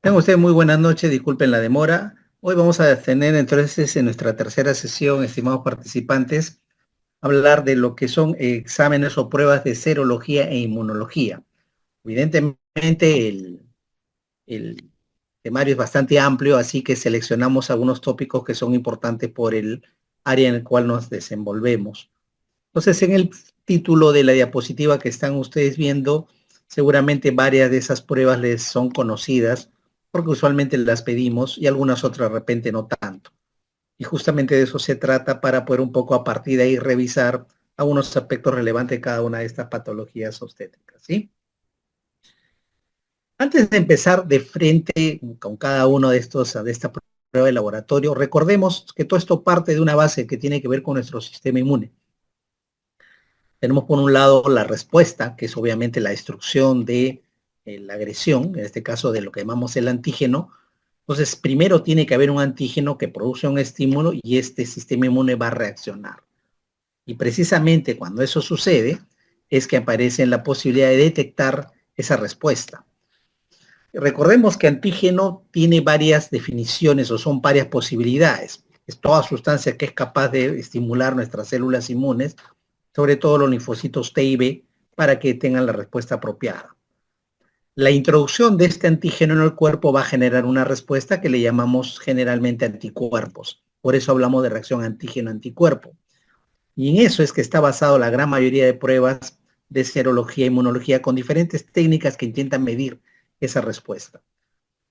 Tengan ustedes muy buenas noches, disculpen la demora. Hoy vamos a tener entonces en nuestra tercera sesión, estimados participantes, hablar de lo que son exámenes o pruebas de serología e inmunología. Evidentemente el temario es bastante amplio, así que seleccionamos algunos tópicos que son importantes por el área en el cual nos desenvolvemos. Entonces, en el título de la diapositiva que están ustedes viendo, seguramente varias de esas pruebas les son conocidas, porque usualmente las pedimos y algunas otras de repente no tanto. Y justamente de eso se trata para poder un poco a partir de ahí revisar algunos aspectos relevantes de cada una de estas patologías obstétricas, ¿sí? Antes de empezar de frente con cada uno de esta prueba de laboratorio, recordemos que todo esto parte de una base que tiene que ver con nuestro sistema inmune. Tenemos por un lado la respuesta, que es obviamente la destrucción de la agresión, en este caso de lo que llamamos el antígeno. Entonces, primero tiene que haber un antígeno que produce un estímulo y este sistema inmune va a reaccionar. Y precisamente cuando eso sucede, es que aparece la posibilidad de detectar esa respuesta. Recordemos que antígeno tiene varias definiciones o son varias posibilidades. Es toda sustancia que es capaz de estimular nuestras células inmunes, sobre todo los linfocitos T y B, para que tengan la respuesta apropiada. La introducción de este antígeno en el cuerpo va a generar una respuesta que le llamamos generalmente anticuerpos. Por eso hablamos de reacción antígeno-anticuerpo. Y en eso es que está basado la gran mayoría de pruebas de serología e inmunología con diferentes técnicas que intentan medir esa respuesta.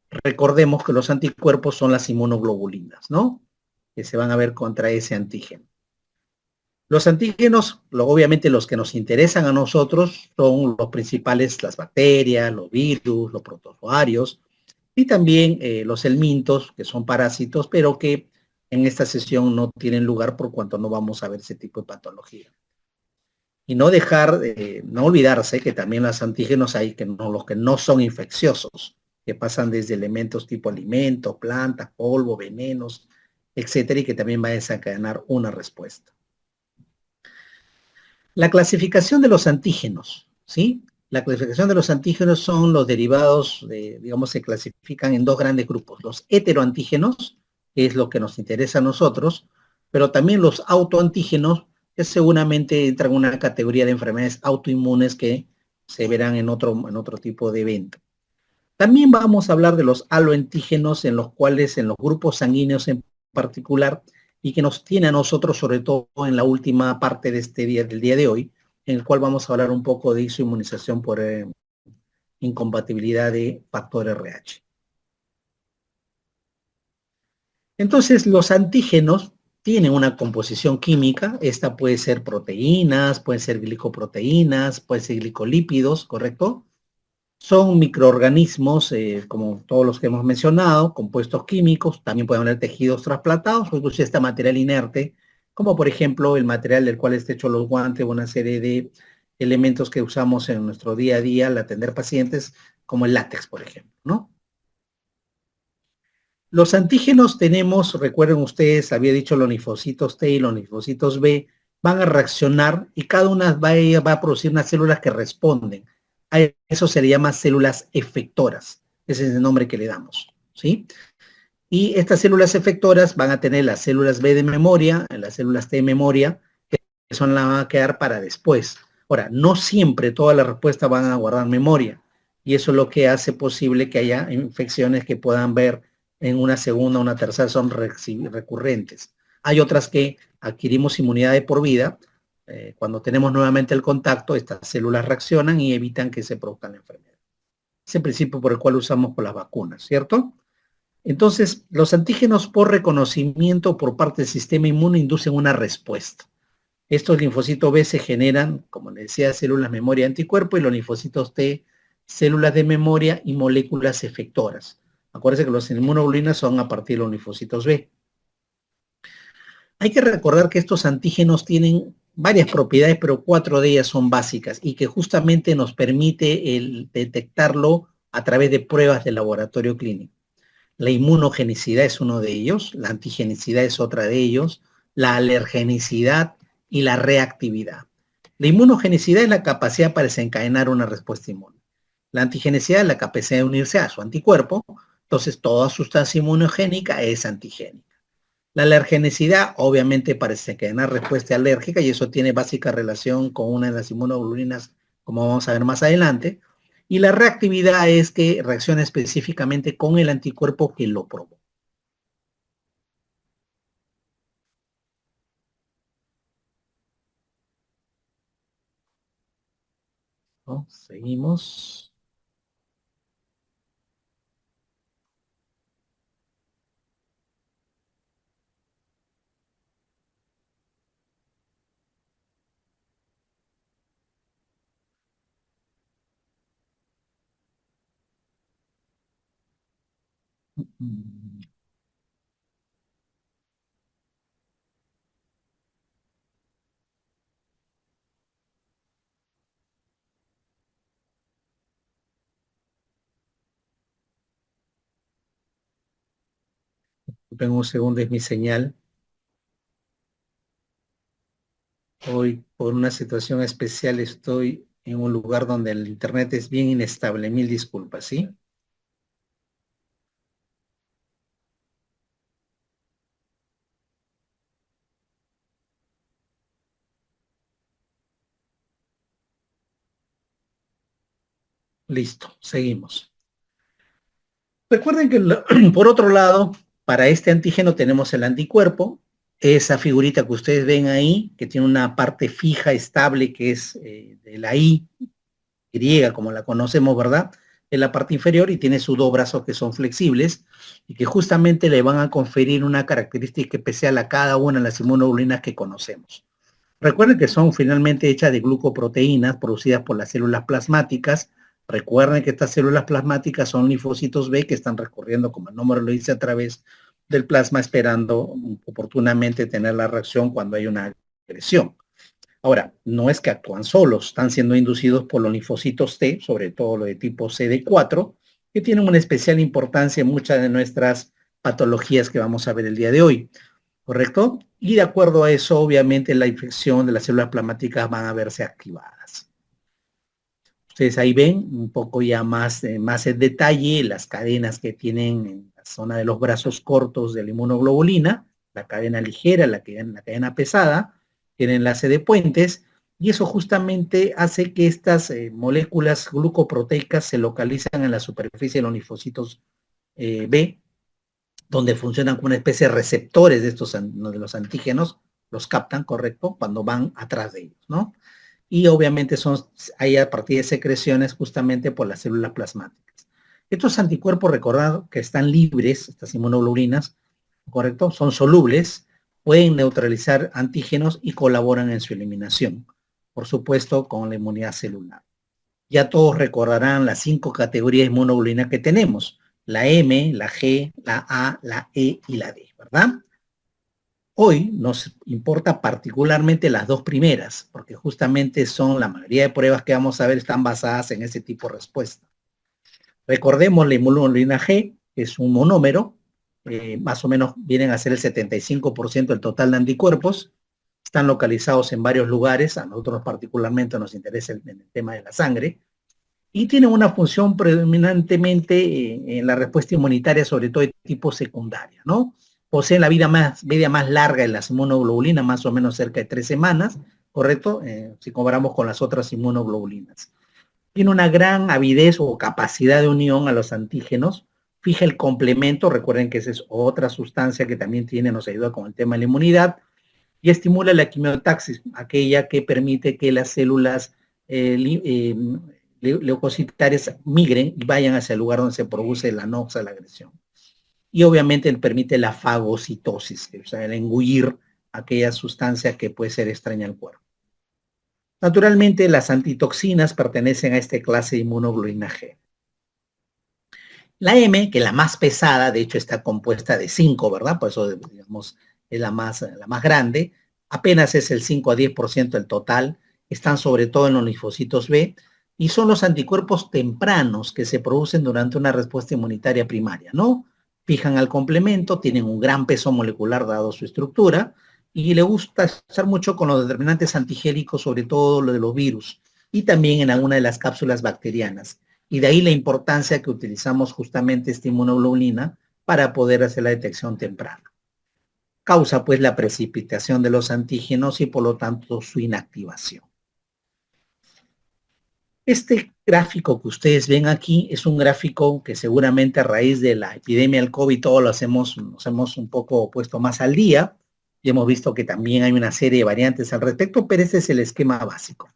Recordemos que los anticuerpos son las inmunoglobulinas, ¿no? Que se van a ver contra ese antígeno. Los antígenos, obviamente los que nos interesan a nosotros son los principales, las bacterias, los virus, los protozoarios y también los helmintos, que son parásitos, pero que en esta sesión no tienen lugar por cuanto no vamos a ver ese tipo de patología. Y no dejar, no olvidarse que también los antígenos hay que no, los que no son infecciosos, que pasan desde elementos tipo alimentos, plantas, polvo, venenos, etcétera, y que también va a desencadenar una respuesta. La clasificación de los antígenos, ¿sí? La clasificación de los antígenos son los derivados, digamos, se clasifican en dos grandes grupos. Los heteroantígenos, que es lo que nos interesa a nosotros, pero también los autoantígenos, que seguramente entran en una categoría de enfermedades autoinmunes que se verán en otro tipo de evento. También vamos a hablar de los aloantígenos, en los cuales, en los grupos sanguíneos en particular, y que nos tiene a nosotros, sobre todo en la última parte de del día de hoy, en el cual vamos a hablar un poco de inmunización por incompatibilidad de factor RH. Entonces, los antígenos tienen una composición química, esta puede ser proteínas, pueden ser glicoproteínas, pueden ser glicolípidos, ¿correcto? Son microorganismos, como todos los que hemos mencionado, compuestos químicos, también pueden haber tejidos trasplantados o incluso este material inerte, como por ejemplo el material del cual está hecho los guantes o una serie de elementos que usamos en nuestro día a día al atender pacientes, como el látex, por ejemplo, ¿no? Los antígenos tenemos, recuerden ustedes, había dicho los linfocitos T y los linfocitos B, van a reaccionar y cada una va a producir unas células que responden. A eso se le llama células efectoras. Ese es el nombre que le damos, ¿sí? Y estas células efectoras van a tener las células B de memoria, las células T de memoria, que son las van a quedar para después. Ahora, no siempre todas las respuestas van a guardar memoria. Y eso es lo que hace posible que haya infecciones que puedan ver en una segunda o una tercera, son recurrentes. Hay otras que adquirimos inmunidad de por vida. Cuando tenemos nuevamente el contacto, estas células reaccionan y evitan que se produzca la enfermedad. Es el principio por el cual usamos por las vacunas, ¿cierto? Entonces, los antígenos por reconocimiento por parte del sistema inmune inducen una respuesta. Estos linfocitos B se generan, como les decía, células memoria anticuerpo y los linfocitos T, células de memoria y moléculas efectoras. Acuérdense que los inmunoglobulinas son a partir de los linfocitos B. Hay que recordar que estos antígenos tienen varias propiedades, pero 4 de ellas son básicas y que justamente nos permite detectarlo a través de pruebas de laboratorio clínico. La inmunogenicidad es uno de ellos, la antigenicidad es otra de ellos, la alergenicidad y la reactividad. La inmunogenicidad es la capacidad para desencadenar una respuesta inmune. La antigenicidad es la capacidad de unirse a su anticuerpo, Entonces, toda sustancia inmunogénica es antigénica. La alergenicidad, obviamente, para desencadenar respuesta alérgica, y eso tiene básica relación con una de las inmunoglobulinas, como vamos a ver más adelante. Y la reactividad es que reacciona específicamente con el anticuerpo que lo provoca. ¿No? Seguimos. Tengo un segundo, es mi señal. Hoy, por una situación especial, estoy en un lugar donde el internet es bien inestable. Mil disculpas, ¿sí? Listo, seguimos. Recuerden que, por otro lado, para este antígeno tenemos el anticuerpo, esa figurita que ustedes ven ahí, que tiene una parte fija, estable, que es de la I griega, como la conocemos, ¿verdad? En la parte inferior y tiene sus dos brazos que son flexibles y que justamente le van a conferir una característica especial a cada una de las inmunoglobulinas que conocemos. Recuerden que son finalmente hechas de glucoproteínas producidas por las células plasmáticas. Recuerden que estas células plasmáticas son linfocitos B que están recorriendo, como el nombre lo dice, a través del plasma esperando oportunamente tener la reacción cuando hay una agresión. Ahora, no es que actúan solos, están siendo inducidos por los linfocitos T, sobre todo los de tipo CD4, que tienen una especial importancia en muchas de nuestras patologías que vamos a ver el día de hoy. ¿Correcto? Y de acuerdo a eso, obviamente, la infección de las células plasmáticas van a verse activadas. Ustedes ahí ven un poco ya más en detalle las cadenas que tienen en la zona de los brazos cortos de la inmunoglobulina, la cadena ligera, la cadena pesada, tiene enlace de puentes, y eso justamente hace que estas moléculas glucoproteicas se localizan en la superficie de los linfocitos B, donde funcionan como una especie de receptores de de los antígenos, los captan, correcto, cuando van atrás de ellos, ¿no? Y obviamente hay a partir de secreciones justamente por las células plasmáticas. Estos anticuerpos, recordad que están libres, estas inmunoglobulinas, correcto, son solubles, pueden neutralizar antígenos y colaboran en su eliminación, por supuesto, con la inmunidad celular. Ya todos recordarán las 5 categorías de inmunoglobulina que tenemos, la M, la G, la A, la E y la D, ¿verdad? Hoy nos importa particularmente las dos primeras, porque justamente son la mayoría de pruebas que vamos a ver están basadas en ese tipo de respuesta. Recordemos la inmunoglobulina G, que es un monómero, más o menos vienen a ser el 75% del total de anticuerpos, están localizados en varios lugares, a nosotros particularmente nos interesa el tema de la sangre, y tienen una función predominantemente en la respuesta inmunitaria, sobre todo de tipo secundaria, ¿no? Poseen la vida más larga de las inmunoglobulinas, más o menos cerca de 3 semanas, ¿correcto? Si comparamos con las otras inmunoglobulinas. Tiene una gran avidez o capacidad de unión a los antígenos, fija el complemento, recuerden que esa es otra sustancia que también nos ayuda con el tema de la inmunidad, y estimula la quimiotaxis, aquella que permite que las células leucocitarias migren y vayan hacia el lugar donde se produce la noxa, la agresión. Y obviamente permite la fagocitosis, o sea, el engullir aquella sustancia que puede ser extraña al cuerpo. Naturalmente, las antitoxinas pertenecen a esta clase de inmunoglobulina G. La M, que es la más pesada, de hecho está compuesta de 5, ¿verdad? Por eso, digamos, es la más grande. Apenas es el 5 a 10% del total. Están sobre todo en los linfocitos B y son los anticuerpos tempranos que se producen durante una respuesta inmunitaria primaria, ¿no? Fijan al complemento, tienen un gran peso molecular dado su estructura y le gusta estar mucho con los determinantes antigénicos, sobre todo lo de los virus y también en alguna de las cápsulas bacterianas. Y de ahí la importancia que utilizamos justamente esta inmunoglobulina para poder hacer la detección temprana. Causa pues la precipitación de los antígenos y por lo tanto su inactivación. Este gráfico que ustedes ven aquí es un gráfico que seguramente a raíz de la epidemia del COVID todo nos hemos un poco puesto más al día y hemos visto que también hay una serie de variantes al respecto, pero este es el esquema básico.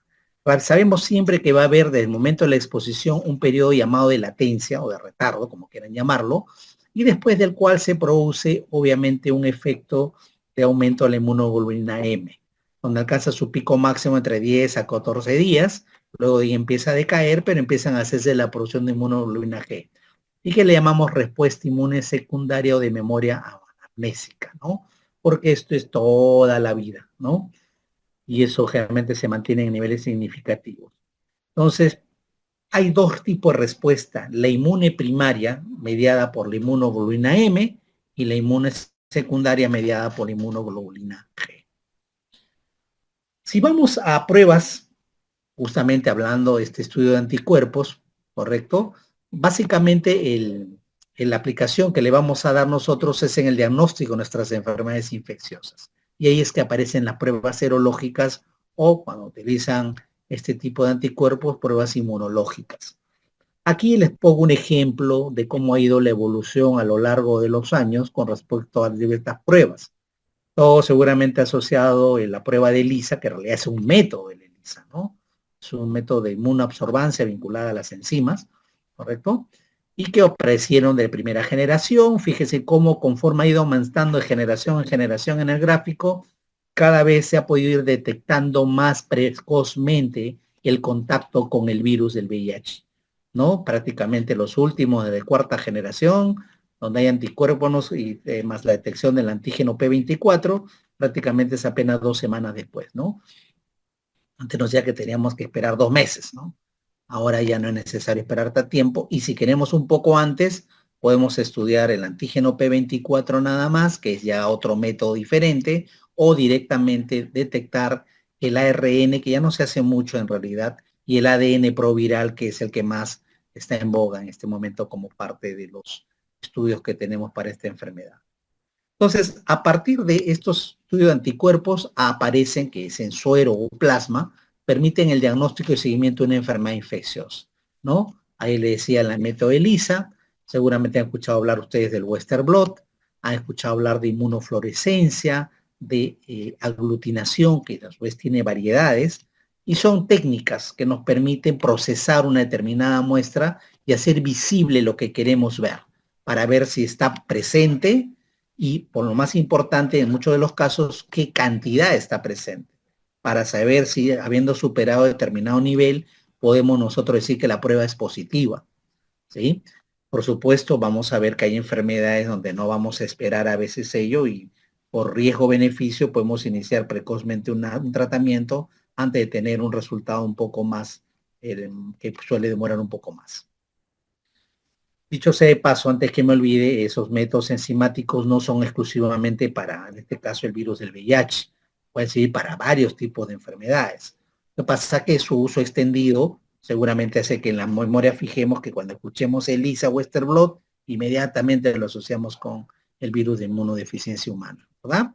Sabemos siempre que va a haber desde el momento de la exposición un periodo llamado de latencia o de retardo, como quieran llamarlo, y después del cual se produce obviamente un efecto de aumento de la inmunoglobulina M, donde alcanza su pico máximo entre 10 a 14 días, luego de ahí empieza a decaer, pero empiezan a hacerse la producción de inmunoglobulina G, y que le llamamos respuesta inmune secundaria o de memoria amnésica, ¿no? Porque esto es toda la vida, ¿no? Y eso generalmente se mantiene en niveles significativos. Entonces, hay dos tipos de respuesta, la inmune primaria, mediada por la inmunoglobulina M, y la inmune secundaria, mediada por la inmunoglobulina G. Si vamos a pruebas, justamente hablando de este estudio de anticuerpos, ¿correcto? Básicamente la aplicación que le vamos a dar nosotros es en el diagnóstico de nuestras enfermedades infecciosas. Y ahí es que aparecen las pruebas serológicas o cuando utilizan este tipo de anticuerpos, pruebas inmunológicas. Aquí les pongo un ejemplo de cómo ha ido la evolución a lo largo de los años con respecto a diversas pruebas. Todo seguramente asociado en la prueba de ELISA, que en realidad es un método de ELISA, ¿no? Es un método de inmunoabsorbancia vinculada a las enzimas, ¿correcto? Y que aparecieron de primera generación. Fíjese cómo conforme ha ido aumentando de generación en generación en el gráfico, cada vez se ha podido ir detectando más precozmente el contacto con el virus del VIH, ¿no? Prácticamente los últimos de cuarta generación, donde hay anticuerpos y más la detección del antígeno P24, prácticamente es apenas 2 semanas después, ¿no? Antes nos decía que teníamos que esperar 2 meses, ¿no? Ahora ya no es necesario esperar tanto tiempo, y si queremos un poco antes, podemos estudiar el antígeno P24 nada más, que es ya otro método diferente, o directamente detectar el ARN, que ya no se hace mucho en realidad, y el ADN proviral, que es el que más está en boga en este momento como parte de los estudios que tenemos para esta enfermedad. Entonces, a partir de estos estudios de anticuerpos, aparecen que es en suero o plasma, permiten el diagnóstico y seguimiento de una enfermedad infecciosa, ¿no? Ahí le decía el método ELISA, seguramente han escuchado hablar ustedes del Western blot, han escuchado hablar de inmunofluorescencia, de aglutinación, que a su vez tiene variedades, y son técnicas que nos permiten procesar una determinada muestra y hacer visible lo que queremos ver, para ver si está presente y, por lo más importante, en muchos de los casos, qué cantidad está presente, para saber si, habiendo superado determinado nivel, podemos nosotros decir que la prueba es positiva, ¿sí? Por supuesto, vamos a ver que hay enfermedades donde no vamos a esperar a veces ello y por riesgo-beneficio podemos iniciar precozmente un tratamiento antes de tener un resultado un poco más, que suele demorar un poco más. Dicho sea de paso, antes que me olvide, esos métodos enzimáticos no son exclusivamente para, en este caso, el virus del VIH. Pueden servir para varios tipos de enfermedades. Lo que pasa es que su uso extendido seguramente hace que en la memoria fijemos que cuando escuchemos ELISA o Western blot, inmediatamente lo asociamos con el virus de inmunodeficiencia humana, ¿verdad?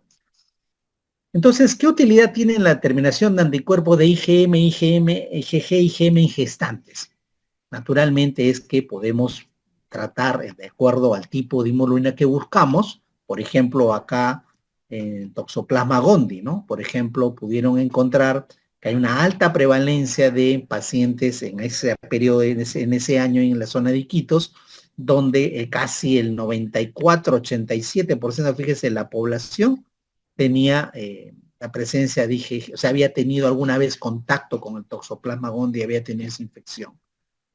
Entonces, ¿qué utilidad tiene la determinación de anticuerpos de IgM, IgG, IgM en gestantes? Naturalmente es que podemos tratar de acuerdo al tipo de inmunoglobulina que buscamos. Por ejemplo, acá en Toxoplasma gondii, ¿no? Por ejemplo, pudieron encontrar que hay una alta prevalencia de pacientes en ese periodo, en ese año en la zona de Iquitos, donde casi el 94-87%, fíjese, de la población tenía la presencia de IgG, o sea, había tenido alguna vez contacto con el Toxoplasma gondii, había tenido esa infección.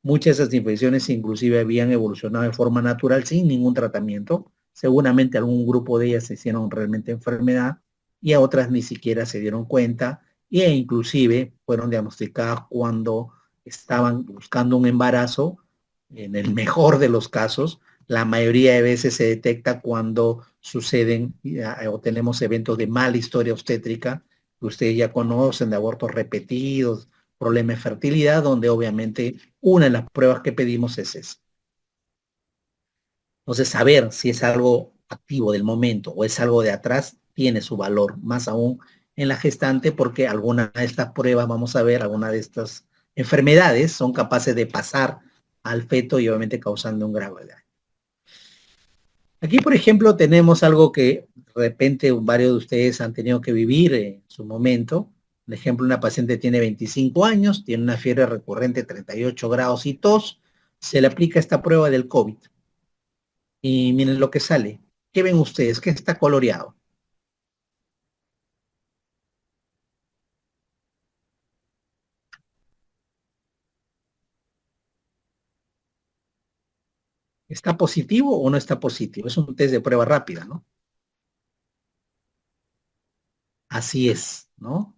Muchas de esas infecciones inclusive habían evolucionado de forma natural sin ningún tratamiento. Seguramente algún grupo de ellas se hicieron realmente enfermedad y a otras ni siquiera se dieron cuenta e inclusive fueron diagnosticadas cuando estaban buscando un embarazo. En el mejor de los casos, la mayoría de veces se detecta cuando suceden o tenemos eventos de mala historia obstétrica que ustedes ya conocen, de abortos repetidos, problema de fertilidad, donde obviamente una de las pruebas que pedimos es esa. Entonces, saber si es algo activo del momento o es algo de atrás tiene su valor, más aún en la gestante, porque alguna de estas pruebas, vamos a ver, alguna de estas enfermedades son capaces de pasar al feto y obviamente causando un grave daño. Aquí, por ejemplo, tenemos algo que de repente varios de ustedes han tenido que vivir en su momento. Por ejemplo, una paciente tiene 25 años, tiene una fiebre recurrente de 38 grados y tos, se le aplica esta prueba del COVID. Y miren lo que sale. ¿Qué ven ustedes? ¿Qué está coloreado? ¿Está positivo o no está positivo? Es un test de prueba rápida, ¿no? Así es, ¿no?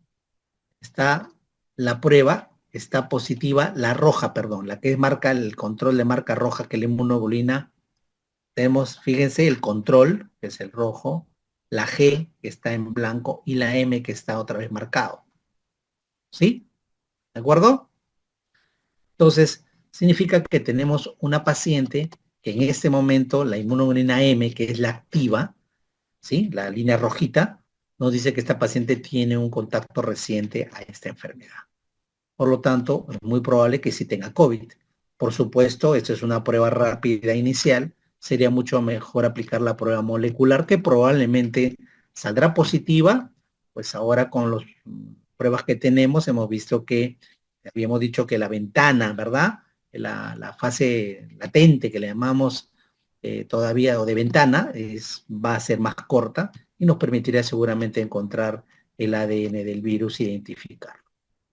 Está la prueba, está positiva, la roja, perdón, la que marca el control de marca roja, que es la inmunoglobulina. Tenemos, fíjense, el control, que es el rojo, la G, que está en blanco, y la M, que está otra vez marcado. ¿Sí? ¿De acuerdo? Entonces, significa que tenemos una paciente que en este momento la inmunoglobulina M, que es la activa, ¿sí? La línea rojita, nos dice que esta paciente tiene un contacto reciente a esta enfermedad. Por lo tanto, es muy probable que sí tenga COVID. Por supuesto, esta es una prueba rápida inicial. Sería mucho mejor aplicar la prueba molecular, que probablemente saldrá positiva. Pues ahora con las pruebas que tenemos, hemos visto que, habíamos dicho que la ventana, ¿verdad? La fase latente que le llamamos todavía o de ventana va a ser más corta y nos permitirá seguramente encontrar el ADN del virus e identificarlo,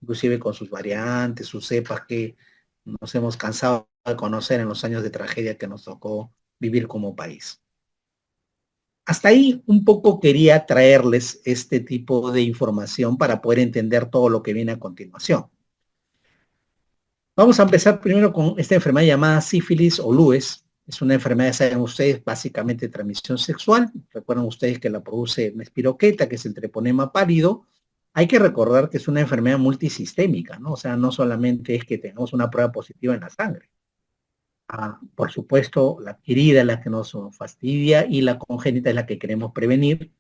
inclusive con sus variantes, sus cepas que nos hemos cansado de conocer en los años de tragedia que nos tocó vivir como país. Hasta ahí un poco quería traerles este tipo de información para poder entender todo lo que viene a continuación. Vamos a empezar primero con esta enfermedad llamada sífilis o lues. Es una enfermedad, saben ustedes, básicamente de transmisión sexual. Recuerdan ustedes que la produce una espiroqueta, que es el treponema pálido. Hay que recordar que es una enfermedad multisistémica, ¿no? O sea, no solamente es que tengamos una prueba positiva en la sangre. Por supuesto, la adquirida es la que nos fastidia y la congénita es la que queremos prevenir.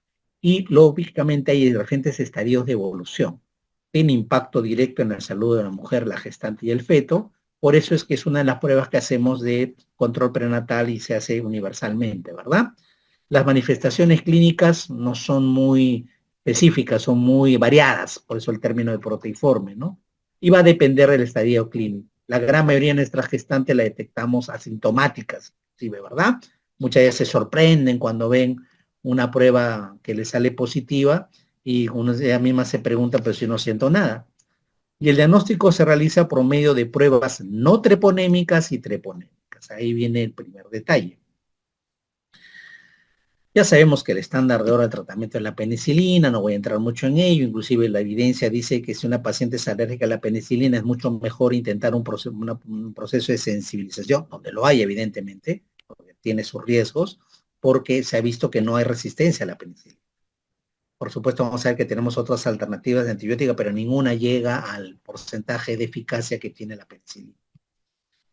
Y lógicamente hay diferentes estadios de evolución. Tiene impacto directo en la salud de la mujer, la gestante y el feto. Por eso es que es una de las pruebas que hacemos de control prenatal y se hace universalmente, ¿verdad? Las manifestaciones clínicas no son muy específicas, son muy variadas, por eso el término de proteiforme, ¿no? Y va a depender del estadio clínico. La gran mayoría de nuestras gestantes la detectamos asintomáticas, ¿sí, verdad? Muchas veces se sorprenden cuando ven una prueba que les sale positiva y ella misma se pregunta, pero si no siento nada. Y el diagnóstico se realiza por medio de pruebas no treponémicas y treponémicas. Ahí viene el primer detalle. Ya sabemos que el estándar de oro de tratamiento es la penicilina, no voy a entrar mucho en ello, inclusive la evidencia dice que si una paciente es alérgica a la penicilina es mucho mejor intentar un proceso de sensibilización, donde lo hay evidentemente, porque tiene sus riesgos, porque se ha visto que no hay resistencia a la penicilina. Por supuesto vamos a ver que tenemos otras alternativas de antibiótica, pero ninguna llega al porcentaje de eficacia que tiene la penicilina.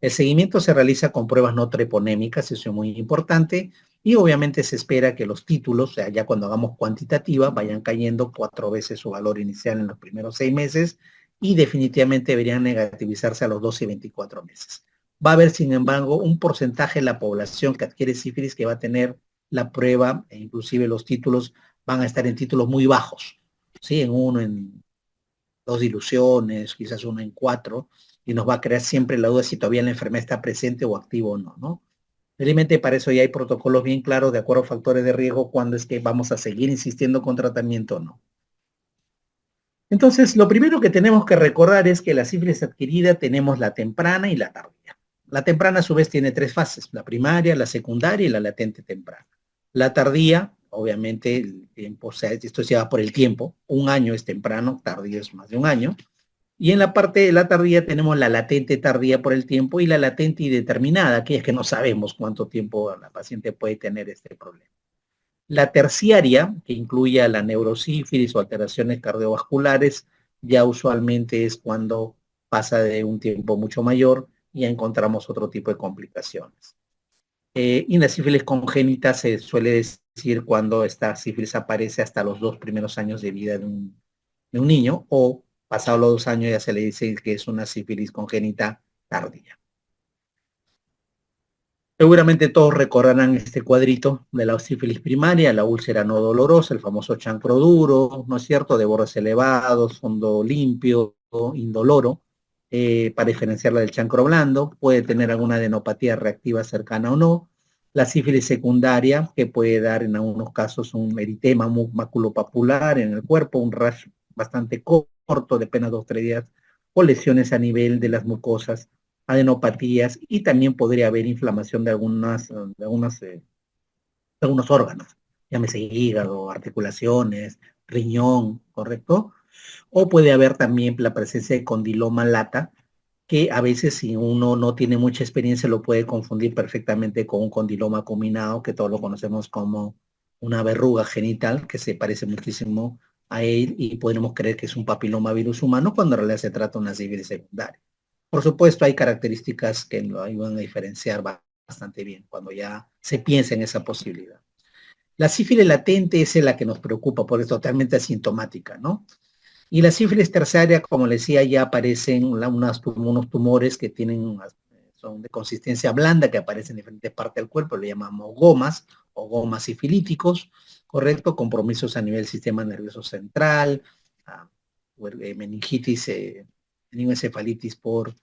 El seguimiento se realiza con pruebas no treponémicas, eso es muy importante, y obviamente se espera que los títulos, o sea, ya cuando hagamos cuantitativa, vayan cayendo 4 veces su valor inicial en los primeros 6 meses, y definitivamente deberían negativizarse a los 12 y 24 meses. Va a haber, sin embargo, un porcentaje de la población que adquiere sífilis que va a tener la prueba, e inclusive los títulos van a estar en títulos muy bajos, ¿sí? En 1, en 2 diluciones, quizás 1 en 4, y nos va a crear siempre la duda si todavía la enfermedad está presente o activa o no, ¿no? Realmente para eso ya hay protocolos bien claros de acuerdo a factores de riesgo cuando es que vamos a seguir insistiendo con tratamiento o no. Entonces, lo primero que tenemos que recordar es que la sífilis adquirida tenemos la temprana y la tardía. La temprana a su vez tiene 3 fases, la primaria, la secundaria y la latente temprana. La tardía, obviamente, el tiempo, o sea, esto se va por el tiempo, 1 año es temprano, tardío es más de 1 año. Y en la parte de la tardía tenemos la latente tardía por el tiempo y la latente indeterminada, que es que no sabemos cuánto tiempo la paciente puede tener este problema. La terciaria, que incluye a la neurosífilis o alteraciones cardiovasculares, ya usualmente es cuando pasa de un tiempo mucho mayor y ya encontramos otro tipo de complicaciones. Y la sífilis congénita se suele decir cuando esta sífilis aparece hasta los 2 primeros años de vida de un niño, o pasados los 2 años ya se le dice que es una sífilis congénita tardía. Seguramente todos recordarán este cuadrito de la sífilis primaria, la úlcera no dolorosa, el famoso chancro duro, ¿no es cierto?, de bordes elevados, fondo limpio, indoloro, para diferenciarla del chancro blando. Puede tener alguna adenopatía reactiva cercana o no. La sífilis secundaria, que puede dar en algunos casos un eritema maculopapular en el cuerpo, un rash bastante corto de apenas 2 o 3 días, o lesiones a nivel de las mucosas, adenopatías, y también podría haber inflamación de algunos órganos, llámese hígado, articulaciones, riñón, ¿correcto? O puede haber también la presencia de condiloma lata, que a veces si uno no tiene mucha experiencia lo puede confundir perfectamente con un condiloma acuminado, que todos lo conocemos como una verruga genital que se parece muchísimo a él, y podemos creer que es un papiloma virus humano cuando en realidad se trata de una sífilis secundaria. Por supuesto, hay características que lo ayudan a diferenciar bastante bien cuando ya se piensa en esa posibilidad. La sífilis latente es la que nos preocupa porque es totalmente asintomática, ¿no? Y la sífilis terciaria, como les decía, ya aparecen unos tumores que son de consistencia blanda, que aparecen en diferentes partes del cuerpo, le llamamos gomas o gomas sifilíticos, ¿correcto? Compromisos a nivel del sistema nervioso central, meningitis, meningoencefalitis por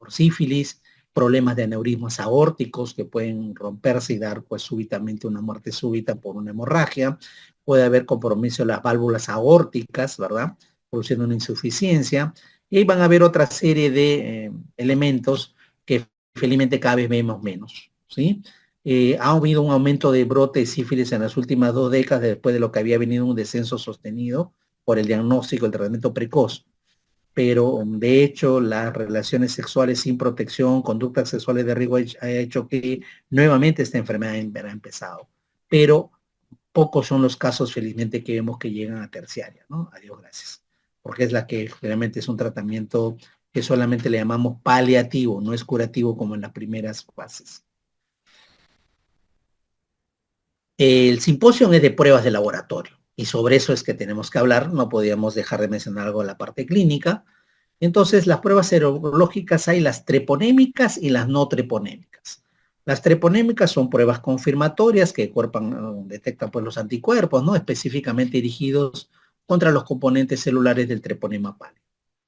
sífilis, problemas de aneurismas aórticos que pueden romperse y dar pues súbitamente una muerte súbita por una hemorragia. Puede haber compromiso de las válvulas aórticas, ¿verdad?, produciendo una insuficiencia, y ahí van a haber otra serie de elementos que felizmente cada vez vemos menos, ¿sí? Ha habido un aumento de brote de sífilis en las últimas 2 décadas, después de lo que había venido un descenso sostenido por el diagnóstico, el tratamiento precoz. Pero de hecho las relaciones sexuales sin protección, conductas sexuales de riesgo ha hecho que nuevamente esta enfermedad haya empezado. Pero pocos son los casos, felizmente, que vemos que llegan a terciaria, ¿no? Adiós, gracias. Porque es la que realmente es un tratamiento que solamente le llamamos paliativo, no es curativo como en las primeras fases. El simposio es de pruebas de laboratorio y sobre eso es que tenemos que hablar, no podíamos dejar de mencionar algo de la parte clínica. Entonces, las pruebas serológicas hay las treponémicas y las no treponémicas. Las treponémicas son pruebas confirmatorias que detectan pues, los anticuerpos, ¿no?, específicamente dirigidos contra los componentes celulares del treponema pálido.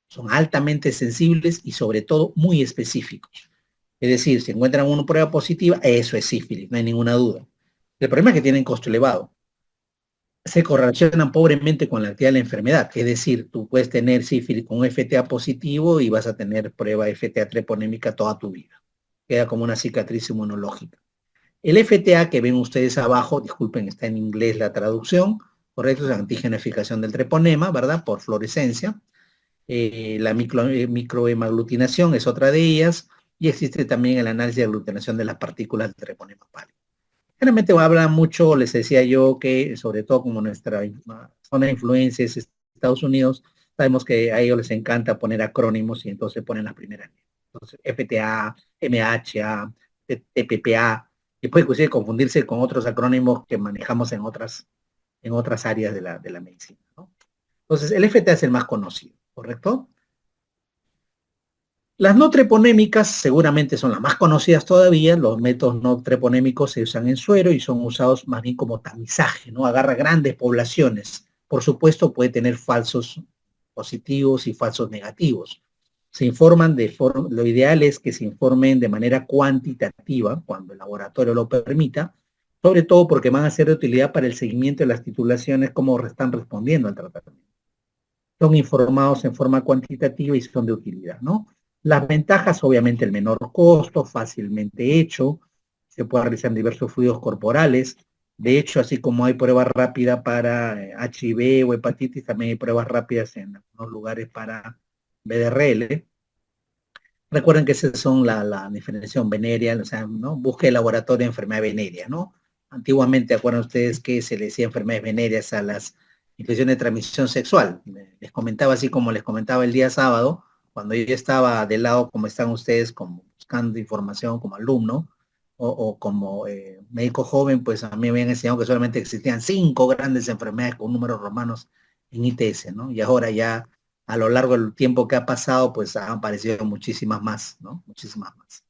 Son altamente sensibles y sobre todo muy específicos. Es decir, si encuentran una prueba positiva, eso es sífilis, no hay ninguna duda. El problema es que tienen costo elevado. Se correlacionan pobremente con la actividad de la enfermedad. Es decir, tú puedes tener sífilis con un FTA positivo y vas a tener prueba FTA treponémica toda tu vida. Queda como una cicatriz inmunológica. El FTA que ven ustedes abajo, disculpen, está en inglés la traducción, correcto, es antígeno de fijación del treponema, ¿verdad?, por fluorescencia. La microhemaglutinación es otra de ellas, y existe también el análisis de aglutinación de las partículas del treponema pálido. Generalmente habla mucho, les decía yo, que sobre todo como nuestra zona de influencia es Estados Unidos, sabemos que a ellos les encanta poner acrónimos y entonces ponen las primeras. Entonces, FTA, MHA, TPPA, y puede inclusive confundirse con otros acrónimos que manejamos en otras áreas de la medicina, ¿no? Entonces, el FTA es el más conocido, ¿correcto? Las no treponémicas seguramente son las más conocidas todavía. Los métodos no treponémicos se usan en suero y son usados más bien como tamizaje, ¿no? Agarra grandes poblaciones. Por supuesto, puede tener falsos positivos y falsos negativos. Se informan lo ideal es que se informen de manera cuantitativa, cuando el laboratorio lo permita, sobre todo porque van a ser de utilidad para el seguimiento de las titulaciones, cómo están respondiendo al tratamiento. Son informados en forma cuantitativa y son de utilidad, ¿no? Las ventajas, obviamente, el menor costo, fácilmente hecho, se puede realizar en diversos fluidos corporales. De hecho, así como hay pruebas rápidas para HIV o hepatitis, también hay pruebas rápidas en algunos lugares para VDRL. Recuerden que esas son la diferenciación venérea, o sea, ¿no? Busque el laboratorio de enfermedad venérea, ¿no? Antiguamente, acuerdan ustedes que se le decía enfermedades venéreas a las infecciones de transmisión sexual. Les comentaba, así como les comentaba el día sábado, cuando yo estaba del lado como están ustedes, como buscando información como alumno o como médico joven, pues a mí me habían enseñado que solamente existían 5 grandes enfermedades con números romanos en ITS, ¿no? Y ahora ya a lo largo del tiempo que ha pasado, pues han aparecido muchísimas más, ¿no? Muchísimas más.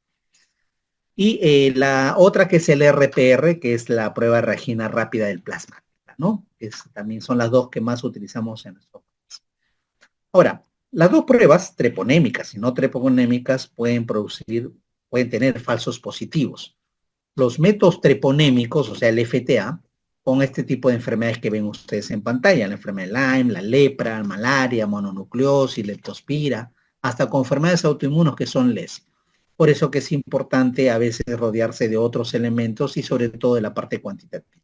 Y la otra que es el RPR, que es la prueba de reacción rápida del plasma, ¿no? También son las dos que más utilizamos en nuestro país. Ahora, las dos pruebas, treponémicas y no treponémicas, pueden tener falsos positivos. Los métodos treponémicos, o sea, el FTA, con este tipo de enfermedades que ven ustedes en pantalla, la enfermedad de Lyme, la lepra, la malaria, mononucleosis, leptospira, hasta con enfermedades autoinmunes que son LES. Por eso que es importante a veces rodearse de otros elementos y sobre todo de la parte cuantitativa.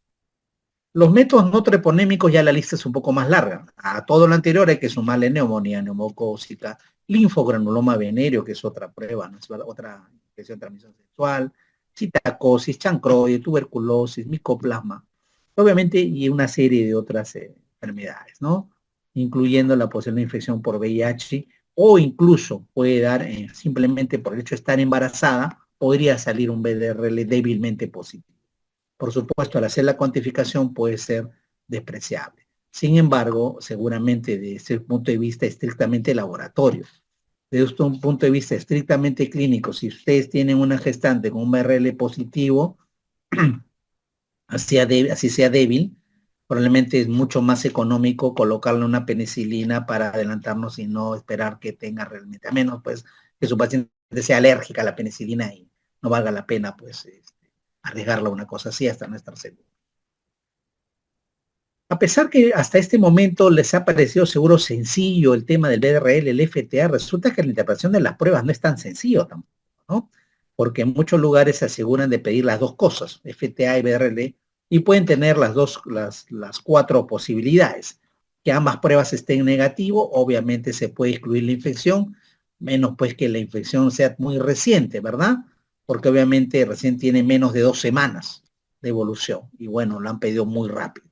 Los métodos no treponémicos ya la lista es un poco más larga. A todo lo anterior hay que sumarle neumonía, neumocócica, linfogranuloma venéreo, que es otra prueba, ¿no? Es otra infección de transmisión sexual, citacosis, chancroide, tuberculosis, micoplasma, obviamente, y una serie de otras enfermedades, ¿no? Incluyendo la posible infección por VIH o incluso puede dar, simplemente por el hecho de estar embarazada, podría salir un BDRL débilmente positivo. Por supuesto, al hacer la cuantificación puede ser despreciable. Sin embargo, seguramente desde el punto de vista estrictamente laboratorio, desde un punto de vista estrictamente clínico, si ustedes tienen una gestante con un BRL positivo, así sea débil, probablemente es mucho más económico colocarle una penicilina para adelantarnos y no esperar que tenga realmente, a menos pues que su paciente sea alérgica a la penicilina y no valga la pena pues arriesgarla a una cosa así hasta no estar seguro. A pesar que hasta este momento les ha parecido seguro sencillo el tema del BDRL, el FTA, resulta que la interpretación de las pruebas no es tan sencillo tampoco, ¿no? Porque en muchos lugares se aseguran de pedir las dos cosas, FTA y BDRL, y pueden tener las 4 posibilidades. Que ambas pruebas estén en negativo, obviamente se puede excluir la infección, menos pues que la infección sea muy reciente, ¿verdad? Porque obviamente recién tiene menos de 2 semanas de evolución, y bueno, lo han pedido muy rápido.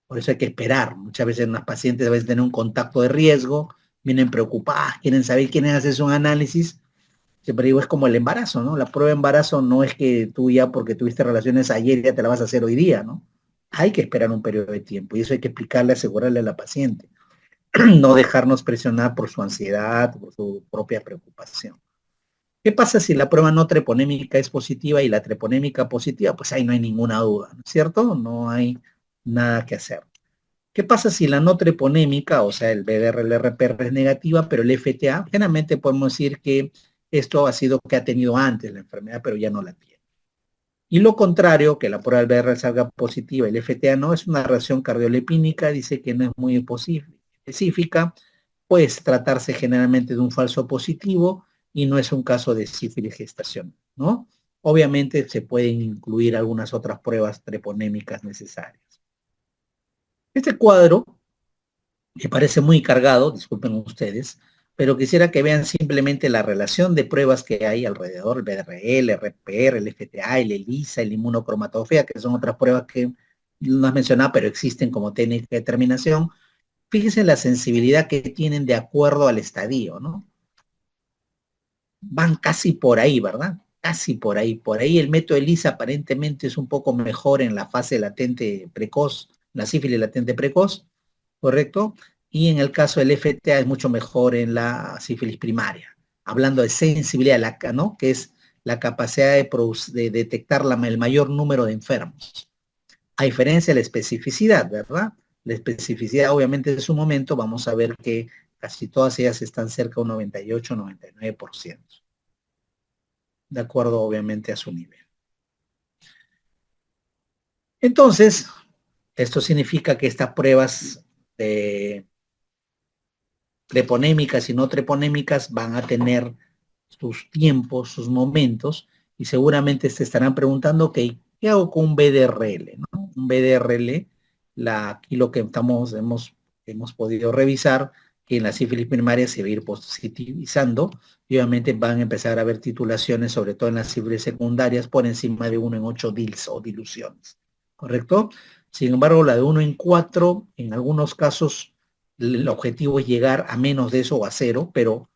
Por eso hay que esperar. Muchas veces unas pacientes a veces tienen un contacto de riesgo, vienen preocupadas, quieren saber, quieren hacerse un análisis. Siempre digo, es como el embarazo, ¿no? La prueba de embarazo no es que tú ya porque tuviste relaciones ayer ya te la vas a hacer hoy día, ¿no? Hay que esperar un periodo de tiempo y eso hay que explicarle, asegurarle a la paciente. No dejarnos presionar por su ansiedad, por su propia preocupación. ¿Qué pasa si la prueba no treponémica es positiva y la treponémica positiva? Pues ahí no hay ninguna duda, ¿no es cierto? No hay nada que hacer. ¿Qué pasa si la no treponémica, o sea, el BDR, el RPR es negativa, pero el FTA, generalmente podemos decir que esto ha sido que ha tenido antes la enfermedad, pero ya no la tiene? Y lo contrario, que la prueba del BDR salga positiva, el FTA no, es una reacción cardiolepínica, dice que no es muy específica, puede tratarse generalmente de un falso positivo y no es un caso de sífilis gestacional, ¿no? Obviamente se pueden incluir algunas otras pruebas treponémicas necesarias. Este cuadro me parece muy cargado, disculpen ustedes, pero quisiera que vean simplemente la relación de pruebas que hay alrededor, el BDRL, el RPR, el FTA, el ELISA, el inmunocromatografía, que son otras pruebas que no has mencionado, pero existen como técnica de determinación. Fíjense la sensibilidad que tienen de acuerdo al estadio, ¿no? Van casi por ahí, ¿verdad? Casi por ahí. Por ahí el método ELISA aparentemente es un poco mejor en la fase latente precoz, la sífilis latente precoz, ¿correcto? Y en el caso del FTA es mucho mejor en la sífilis primaria. Hablando de sensibilidad, ¿no? Que es la capacidad de detectar el mayor número de enfermos. A diferencia de la especificidad, ¿verdad? La especificidad, obviamente, en su momento, vamos a ver que casi todas ellas están cerca de un 98-99%, de acuerdo, obviamente, a su nivel. Entonces, esto significa que estas pruebas de treponémicas y no treponémicas van a tener sus tiempos, sus momentos, y seguramente se estarán preguntando, ok, ¿qué hago con un BDRL? ¿No? Un BDRL, aquí lo que hemos podido revisar, que en la sífilis primaria se va a ir positivizando, y obviamente van a empezar a haber titulaciones, sobre todo en las sífilis secundarias, por encima de 1 en 8 DILs o diluciones, ¿correcto? Sin embargo, la de 1 en 4, en algunos casos, el objetivo es llegar a menos de eso o a 0, pero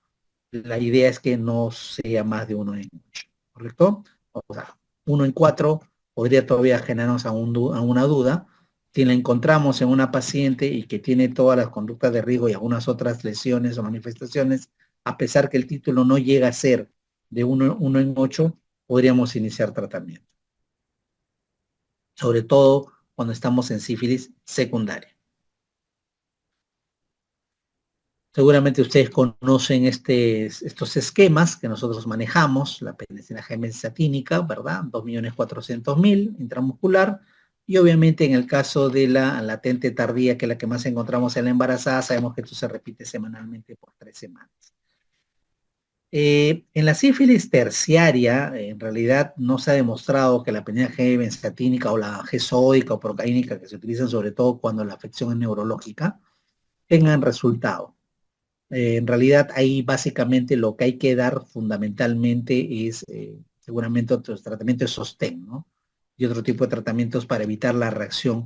la idea es que no sea más de 1 en 8, ¿correcto? O sea, 1 en 4 podría todavía generarnos una duda. Si la encontramos en una paciente y que tiene todas las conductas de riesgo y algunas otras lesiones o manifestaciones, a pesar que el título no llega a ser de 1 en 8, podríamos iniciar tratamiento. Sobre todo cuando estamos en sífilis secundaria. Seguramente ustedes conocen estos esquemas que nosotros manejamos, la penicilina gemcisatínica, ¿verdad? 2.400.000 intramuscular, y obviamente en el caso de la latente tardía, que es la que más encontramos en la embarazada, sabemos que esto se repite semanalmente por 3 semanas. En la sífilis terciaria, en realidad no se ha demostrado que la penicilina gemcisatínica o la G-sódica o procaínica, que se utilizan sobre todo cuando la afección es neurológica, tengan resultado. En realidad ahí básicamente lo que hay que dar fundamentalmente es seguramente otros tratamientos de sostén, ¿no? Y otro tipo de tratamientos para evitar la reacción,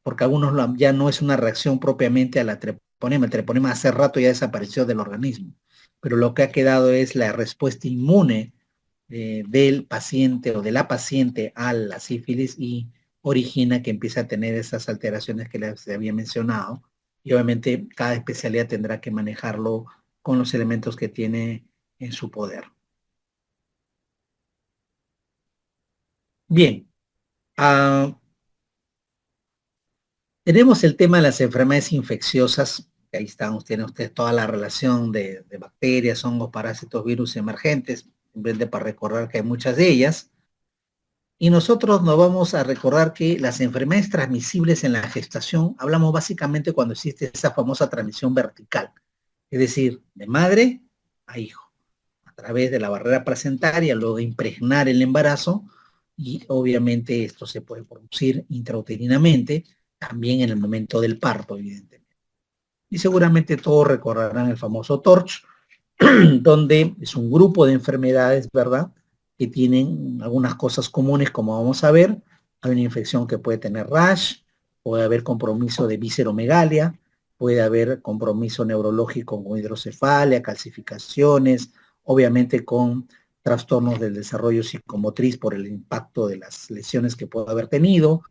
porque algunos ya no es una reacción propiamente a la treponema. El treponema hace rato ya desapareció del organismo, pero lo que ha quedado es la respuesta inmune del paciente o de la paciente a la sífilis y origina que empiece a tener esas alteraciones que les había mencionado. Y obviamente cada especialidad tendrá que manejarlo con los elementos que tiene en su poder. Bien, tenemos el tema de las enfermedades infecciosas. Ahí están, tienen ustedes toda la relación de bacterias, hongos, parásitos, virus emergentes, simplemente para recordar que hay muchas de ellas. Y nosotros nos vamos a recordar que las enfermedades transmisibles en la gestación, hablamos básicamente cuando existe esa famosa transmisión vertical, es decir, de madre a hijo, a través de la barrera placentaria, luego de impregnar el embarazo, y obviamente esto se puede producir intrauterinamente, también en el momento del parto, evidentemente. Y seguramente todos recordarán el famoso TORCH, donde es un grupo de enfermedades, ¿verdad?, que tienen algunas cosas comunes, como vamos a ver. Hay una infección que puede tener rash, puede haber compromiso de visceromegalia, puede haber compromiso neurológico con hidrocefalia, calcificaciones, obviamente con trastornos del desarrollo psicomotriz por el impacto de las lesiones que puede haber tenido,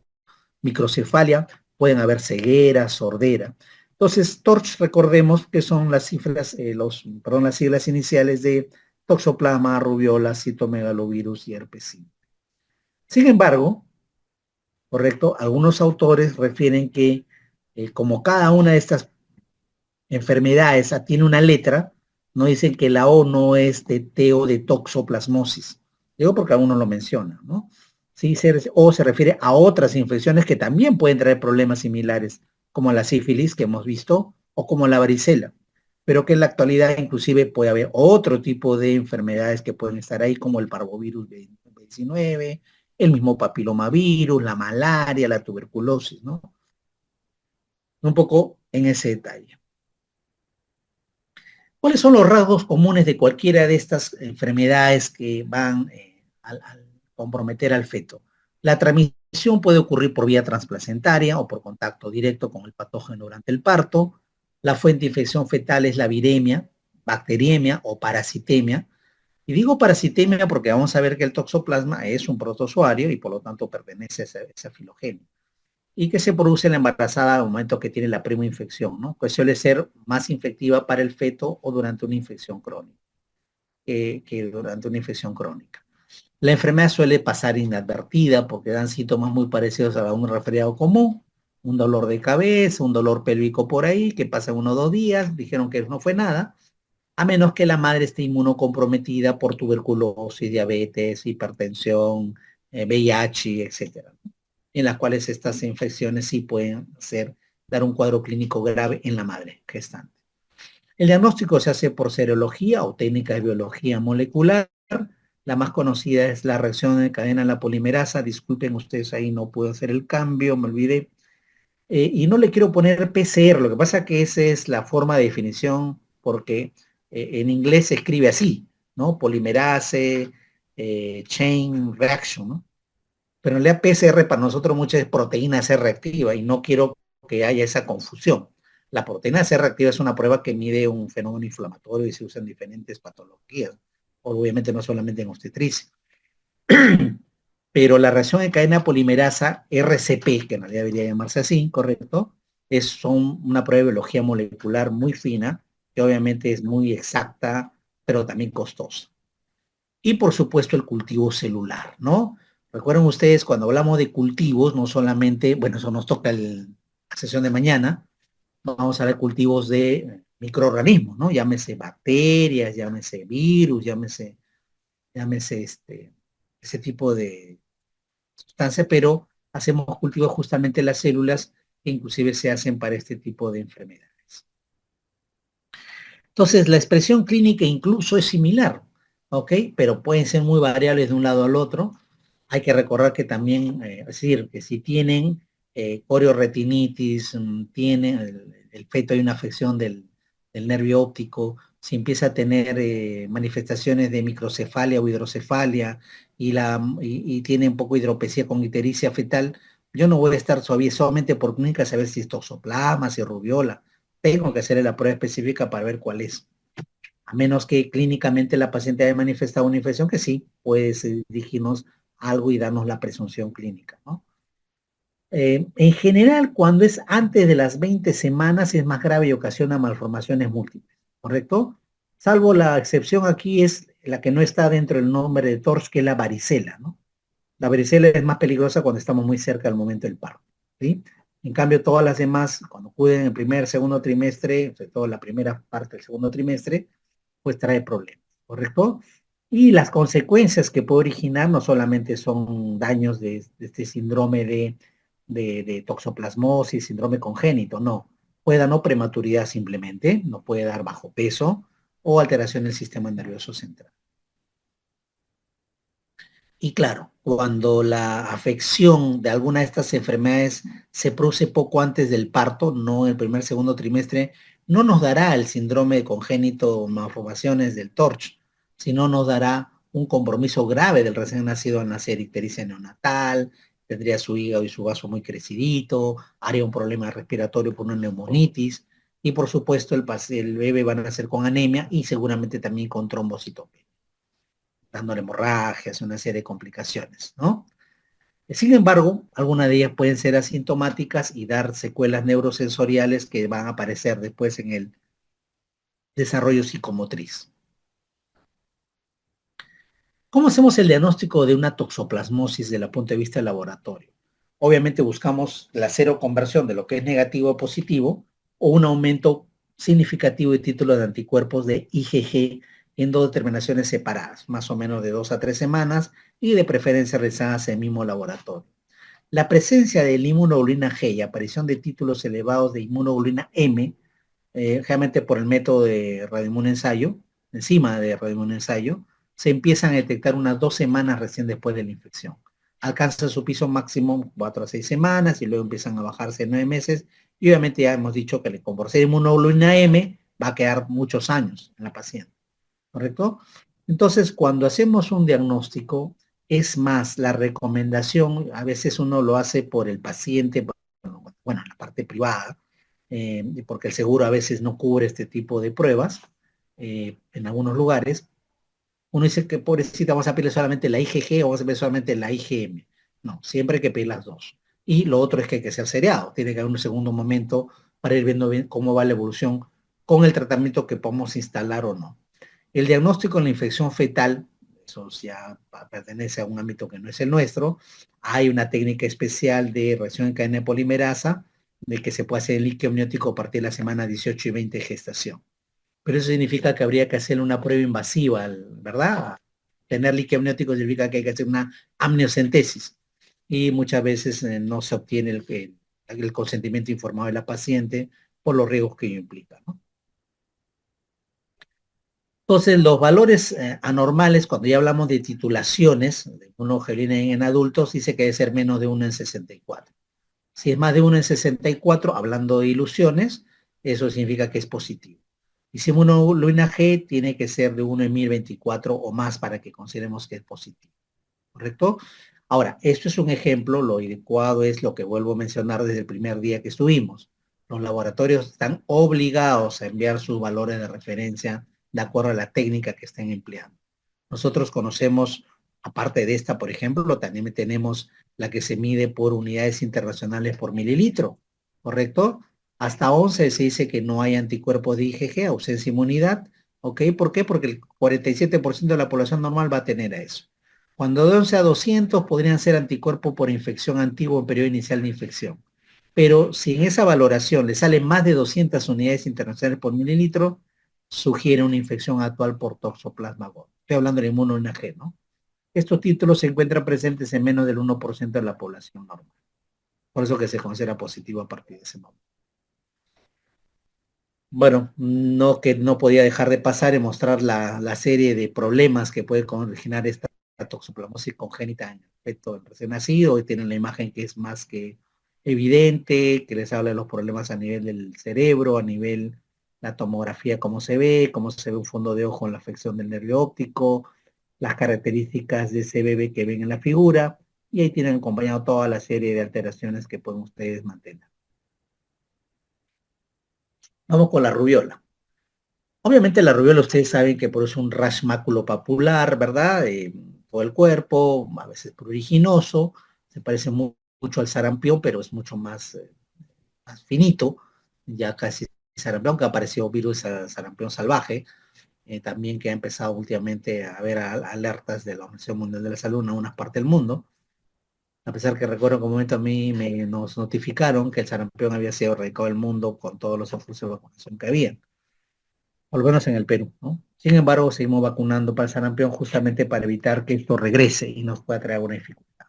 microcefalia, pueden haber ceguera, sordera. Entonces, TORCH, recordemos que son las cifras, las siglas iniciales de toxoplasma, rubiola, citomegalovirus y herpes simple. Sin embargo, correcto, algunos autores refieren que como cada una de estas enfermedades tiene una letra, no dicen que la O no es de teo de toxoplasmosis. Digo porque algunos lo mencionan, ¿no? Sí, o se refiere a otras infecciones que también pueden traer problemas similares, como la sífilis que hemos visto, o como la varicela, pero que en la actualidad inclusive puede haber otro tipo de enfermedades que pueden estar ahí, como el parvovirus 19, el mismo papilomavirus, la malaria, la tuberculosis, ¿no? Un poco en ese detalle. ¿Cuáles son los rasgos comunes de cualquiera de estas enfermedades que van a comprometer al feto? La transmisión puede ocurrir por vía transplacentaria o por contacto directo con el patógeno durante el parto. La fuente de infección fetal es la viremia, bacteriemia o parasitemia. Y digo parasitemia porque vamos a ver que el toxoplasma es un protozoario y por lo tanto pertenece a esa filogenia, y que se produce en la embarazada al momento que tiene la prima infección, ¿no? Que suele ser más infectiva para el feto o durante una infección crónica, que durante una infección crónica. La enfermedad suele pasar inadvertida porque dan síntomas muy parecidos a un resfriado común, un dolor de cabeza, un dolor pélvico por ahí, que pasa 1 o 2 días, dijeron que no fue nada, a menos que la madre esté inmunocomprometida por tuberculosis, diabetes, hipertensión, VIH, etcétera, en las cuales estas infecciones sí pueden dar un cuadro clínico grave en la madre gestante. El diagnóstico se hace por serología o técnica de biología molecular. La más conocida es la reacción de cadena en la polimerasa. Disculpen ustedes, ahí no puedo hacer el cambio, me olvidé. Y no le quiero poner PCR, lo que pasa que esa es la forma de definición porque en inglés se escribe así, ¿no? Polimerase, chain reaction, ¿no? Pero en realidad PCR para nosotros muchas es proteína C reactiva y no quiero que haya esa confusión. La proteína C reactiva es una prueba que mide un fenómeno inflamatorio y se usa en diferentes patologías, obviamente no solamente en obstetricia. Pero la reacción en cadena polimerasa, RCP, que en realidad debería llamarse así, ¿correcto? Son una prueba de biología molecular muy fina, que obviamente es muy exacta, pero también costosa. Y por supuesto el cultivo celular, ¿no? Recuerden ustedes, cuando hablamos de cultivos, no solamente, bueno, eso nos toca la sesión de mañana, vamos a ver cultivos de microorganismos, ¿no? Llámese bacterias, llámese virus, llámese ese tipo de sustancia, pero hacemos cultivos justamente las células que inclusive se hacen para este tipo de enfermedades. Entonces, la expresión clínica incluso es similar, ¿ok? Pero pueden ser muy variables de un lado al otro. Hay que recordar que también, es decir, que si tienen corioretinitis, tienen el feto hay una afección del nervio óptico, si empieza a tener manifestaciones de microcefalia o hidrocefalia y tiene un poco de hidropesía con ictericia fetal, yo no voy a estar solamente por clínica a saber si es toxoplasma, si es rubiola. Tengo que hacerle la prueba específica para ver cuál es. A menos que clínicamente la paciente haya manifestado una infección, que sí, puede dirigirnos algo y darnos la presunción clínica, ¿no? En general, cuando es antes de las 20 semanas es más grave y ocasiona malformaciones múltiples, ¿correcto? Salvo la excepción aquí es la que no está dentro del nombre de TORCH, que es la varicela, ¿no? La varicela es más peligrosa cuando estamos muy cerca del momento del parto, ¿sí? En cambio, todas las demás, cuando ocurren en el primer, segundo trimestre, sobre todo la primera parte del segundo trimestre, pues trae problemas, ¿correcto? Y las consecuencias que puede originar no solamente son daños de este síndrome de toxoplasmosis, síndrome congénito, no. Puede dar no prematuridad simplemente, no puede dar bajo peso o alteración del sistema nervioso central. Y claro, cuando la afección de alguna de estas enfermedades se produce poco antes del parto, no en el primer, segundo trimestre, no nos dará el síndrome de congénito o malformaciones del TORCH, sino nos dará un compromiso grave del recién nacido al nacer, ictericia neonatal, tendría su hígado y su vaso muy crecidito, haría un problema respiratorio por una neumonitis, y por supuesto el bebé va a nacer con anemia y seguramente también con trombocitopenia, dándole hemorragias, una serie de complicaciones, ¿no? Sin embargo, algunas de ellas pueden ser asintomáticas y dar secuelas neurosensoriales que van a aparecer después en el desarrollo psicomotriz. ¿Cómo hacemos el diagnóstico de una toxoplasmosis desde el punto de vista del laboratorio? Obviamente buscamos la cero conversión de lo que es negativo a positivo o un aumento significativo de títulos de anticuerpos de IgG en dos determinaciones separadas, más o menos de 2 a 3 semanas y de preferencia realizadas en el mismo laboratorio. La presencia de la inmunoglobulina G y aparición de títulos elevados de inmunoglobulina M, generalmente por el método de radioinmunensayo, encima de radioinmunensayo, se empiezan a detectar unas 2 semanas recién después de la infección. Alcanza su piso máximo 4 a 6 semanas y luego empiezan a bajarse en 9 meses. Y obviamente ya hemos dicho que por ser inmunoglobulina M va a quedar muchos años en la paciente, ¿correcto? Entonces, cuando hacemos un diagnóstico, es más, la recomendación, a veces uno lo hace por el paciente, bueno, en la parte privada, porque el seguro a veces no cubre este tipo de pruebas en algunos lugares. Uno dice que pobrecita, vamos a pedir solamente la IgG o vamos a pedir solamente la IgM. No, siempre hay que pedir las dos. Y lo otro es que hay que ser seriado, tiene que haber un segundo momento para ir viendo bien cómo va la evolución con el tratamiento que podemos instalar o no. El diagnóstico en la infección fetal, eso ya pertenece a un ámbito que no es el nuestro. Hay una técnica especial de reacción en cadena de polimerasa, de que se puede hacer el líquido amniótico a partir de la semana 18 y 20 de gestación. Pero eso significa que habría que hacer una prueba invasiva, ¿verdad? Tener líquido amniótico significa que hay que hacer una amniocentesis y muchas veces no se obtiene el consentimiento informado de la paciente por los riesgos que ello implica, ¿no? Entonces, los valores anormales, cuando ya hablamos de titulaciones, de inmunoglobulina en adultos, dice que debe ser menos de 1 en 64. Si es más de 1 en 64, hablando de ilusiones, eso significa que es positivo. Y si inmunoglobulina G tiene que ser de 1 en 1024 o más para que consideremos que es positivo, ¿correcto? Ahora, esto es un ejemplo, lo adecuado es lo que vuelvo a mencionar desde el primer día que estuvimos. Los laboratorios están obligados a enviar sus valores de referencia de acuerdo a la técnica que estén empleando. Nosotros conocemos, aparte de esta, por ejemplo, también tenemos la que se mide por unidades internacionales por mililitro, ¿correcto? Hasta 11 se dice que no hay anticuerpos de IgG, ausencia de inmunidad, ¿ok? ¿Por qué? Porque el 47% de la población normal va a tener a eso. Cuando de 11 a 200 podrían ser anticuerpos por infección antigua en periodo inicial de infección. Pero si en esa valoración le salen más de 200 unidades internacionales por mililitro, sugiere una infección actual por Toxoplasma gondii. Estoy hablando de inmunoLinaG, ¿no? Estos títulos se encuentran presentes en menos del 1% de la población normal. Por eso que se considera positivo a partir de ese momento. Bueno, no que no podía dejar de pasar y mostrar la serie de problemas que puede originar esta toxoplasmosis congénita en el feto del recién nacido. Hoy tienen la imagen que es más que evidente, que les habla de los problemas a nivel del cerebro, a nivel la tomografía, cómo se ve un fondo de ojo en la afección del nervio óptico, las características de ese bebé que ven en la figura, y ahí tienen acompañado toda la serie de alteraciones que pueden ustedes mantener. Vamos con la rubiola. Obviamente la rubiola ustedes saben que produce un rash maculopapular, ¿verdad? Todo el cuerpo, a veces pruriginoso, se parece mucho al sarampión, pero es mucho más finito, ya casi sarampión, que apareció virus sarampión salvaje, también que ha empezado últimamente a haber alertas de la Organización Mundial de la Salud en algunas partes del mundo, a pesar que recuerdo que un momento a mí nos notificaron que el sarampión había sido erradicado del mundo con todos los esfuerzos de vacunación que había, por lo menos en el Perú, ¿no? Sin embargo, seguimos vacunando para el sarampión justamente para evitar que esto regrese y nos pueda traer una dificultad.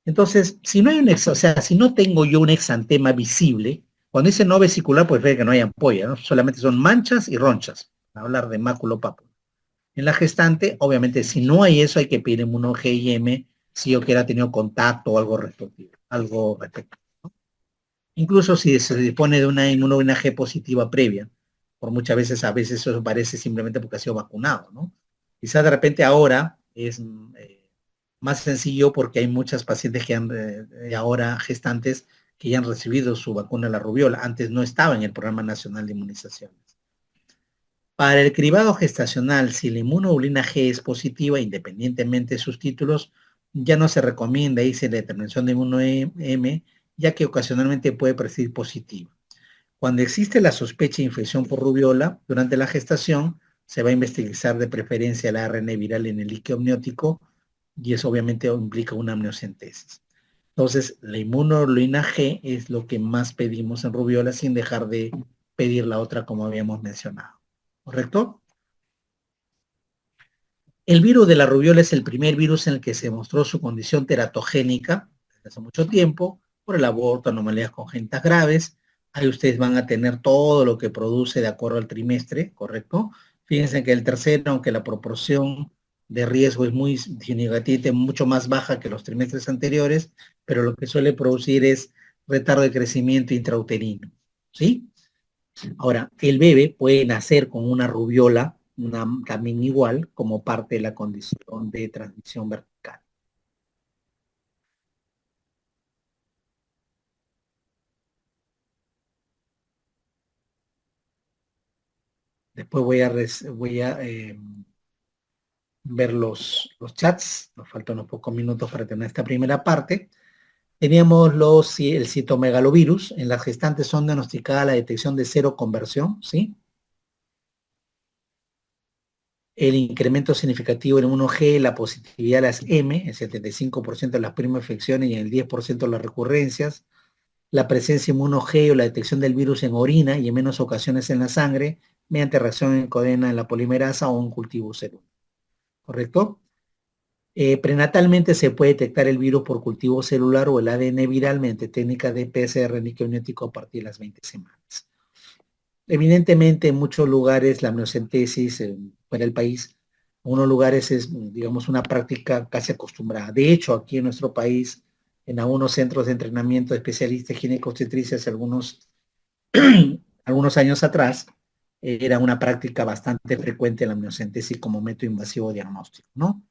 Entonces, si no hay o sea, si no tengo yo un exantema visible, cuando dice no vesicular, pues ve que no hay ampolla, ¿no? Solamente son manchas y ronchas, para hablar de maculopapular. En la gestante, obviamente, si no hay eso, hay que pedir inmuno-GIM si yo quiera tenido contacto o algo respectivo, algo respectivo. Incluso si se dispone de una inmunoglobulina G positiva previa, por muchas veces, a veces eso parece simplemente porque ha sido vacunado, ¿no? Quizás de repente ahora es más sencillo porque hay muchas pacientes que han, ahora gestantes, que ya han recibido su vacuna de la rubiola. Antes no estaba en el Programa Nacional de Inmunizaciones. Para el cribado gestacional, si la inmunoglobulina G es positiva, independientemente de sus títulos, ya no se recomienda irse la determinación de inmuno-M, ya que ocasionalmente puede parecer positiva. Cuando existe la sospecha de infección por rubiola, durante la gestación se va a investigar de preferencia el ARN viral en el líquido amniótico y eso obviamente implica una amniocentesis. Entonces, la inmunoglobulina G es lo que más pedimos en rubiola sin dejar de pedir la otra como habíamos mencionado. ¿Correcto? El virus de la rubiola es el primer virus en el que se mostró su condición teratogénica desde hace mucho tiempo, por el aborto, anomalías congénitas graves. Ahí ustedes van a tener todo lo que produce de acuerdo al trimestre, ¿correcto? Fíjense que el tercero, aunque la proporción de riesgo es muy significativamente mucho más baja que los trimestres anteriores, pero lo que suele producir es retardo de crecimiento intrauterino, ¿sí? Ahora, el bebé puede nacer con una rubiola, también igual, como parte de la condición de transmisión vertical. Después voy a ver los chats, nos faltan unos pocos minutos para tener esta primera parte. Teníamos el citomegalovirus, en las gestantes son diagnosticadas la detección de cero conversión, ¿sí? El incremento significativo en 1G, la positividad de las M, el 75% de las primas infecciones y el 10% de las recurrencias, la presencia inmuno-G o la detección del virus en orina y en menos ocasiones en la sangre, mediante reacción en cadena en la polimerasa o en cultivo celular. ¿Correcto? Prenatalmente se puede detectar el virus por cultivo celular o el ADN viral mediante técnicas de PCR niconético a partir de las 20 semanas. Evidentemente, en muchos lugares la amniocentesis fuera del país, en unos lugares es, digamos, una práctica casi acostumbrada. De hecho, aquí en nuestro país, en algunos centros de entrenamiento de especialistas ginecobstetrices, algunos años atrás, era una práctica bastante frecuente la amniocentesis como método invasivo diagnóstico, ¿no?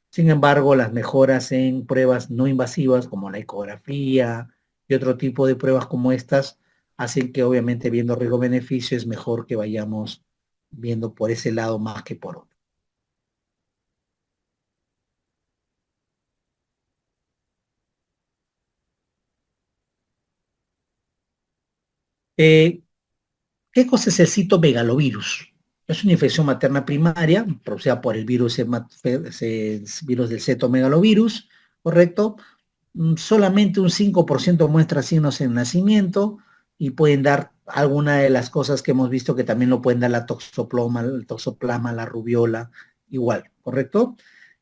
Sin embargo, las mejoras en pruebas no invasivas como la ecografía y otro tipo de pruebas como estas Así que obviamente viendo riesgo-beneficio es mejor que vayamos viendo por ese lado más que por otro. Eh, ¿Qué cosa es el citomegalovirus? Es una infección materna primaria producida por el virus, virus del cetomegalovirus, ¿correcto? Solamente un 5% muestra signos en nacimiento y pueden dar alguna de las cosas que hemos visto que también lo pueden dar la toxoplasma, el toxoplasma, la rubiola, igual, ¿correcto?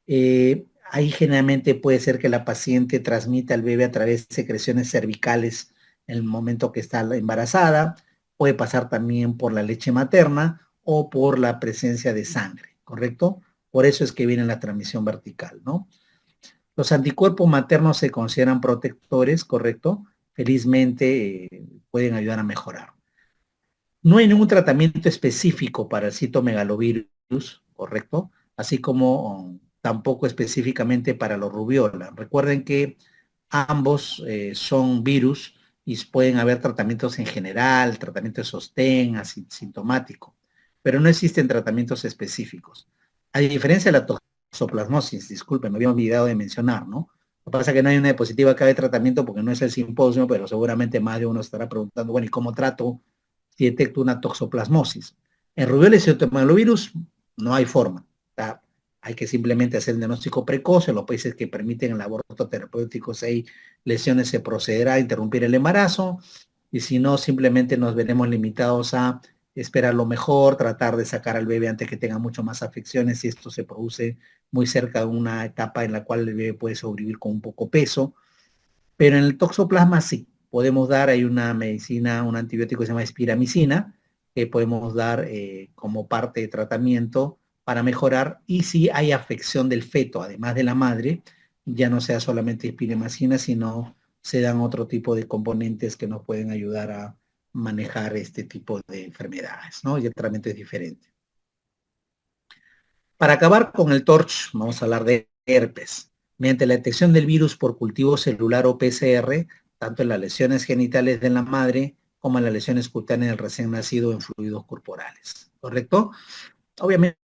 Ahí generalmente puede ser que la paciente transmita al bebé a través de secreciones cervicales en el momento que está embarazada, puede pasar también por la leche materna o por la presencia de sangre, ¿correcto? Por eso es que viene la transmisión vertical, ¿no? Los anticuerpos maternos se consideran protectores, ¿correcto? Felizmente pueden ayudar a mejorar. No hay ningún tratamiento específico para el citomegalovirus, ¿correcto? Así como tampoco específicamente para los rubiola. Recuerden que ambos son virus y pueden haber tratamientos en general, tratamiento de sostén, asintomático, pero no existen tratamientos específicos. A diferencia de la toxoplasmosis, disculpen, me había olvidado de mencionar, ¿no? Lo que pasa es que no hay una diapositiva acá de tratamiento porque no es el simposio, pero seguramente más de uno estará preguntando, bueno, ¿y cómo trato si detecto una toxoplasmosis? En rubiola y citomegalovirus no hay forma. ¿Está? Hay que simplemente hacer el diagnóstico precoz. En los países que permiten el aborto terapéutico, si hay lesiones, se procederá a interrumpir el embarazo, y si no, simplemente nos veremos limitados a esperar lo mejor, tratar de sacar al bebé antes que tenga mucho más afecciones, y esto se produce muy cerca de una etapa en la cual el bebé puede sobrevivir con un poco peso. Pero en el toxoplasma sí, podemos dar, hay una medicina, un antibiótico que se llama espiramicina, que podemos dar como parte de tratamiento para mejorar, y si hay afección del feto, además de la madre, ya no sea solamente espiramicina, sino se dan otro tipo de componentes que nos pueden ayudar a manejar este tipo de enfermedades, ¿no? Y el tratamiento es diferente. Para acabar con el TORCH, vamos a hablar de herpes. Mediante la detección del virus por cultivo celular o PCR, tanto en las lesiones genitales de la madre como en las lesiones cutáneas del recién nacido en fluidos corporales. ¿Correcto? Obviamente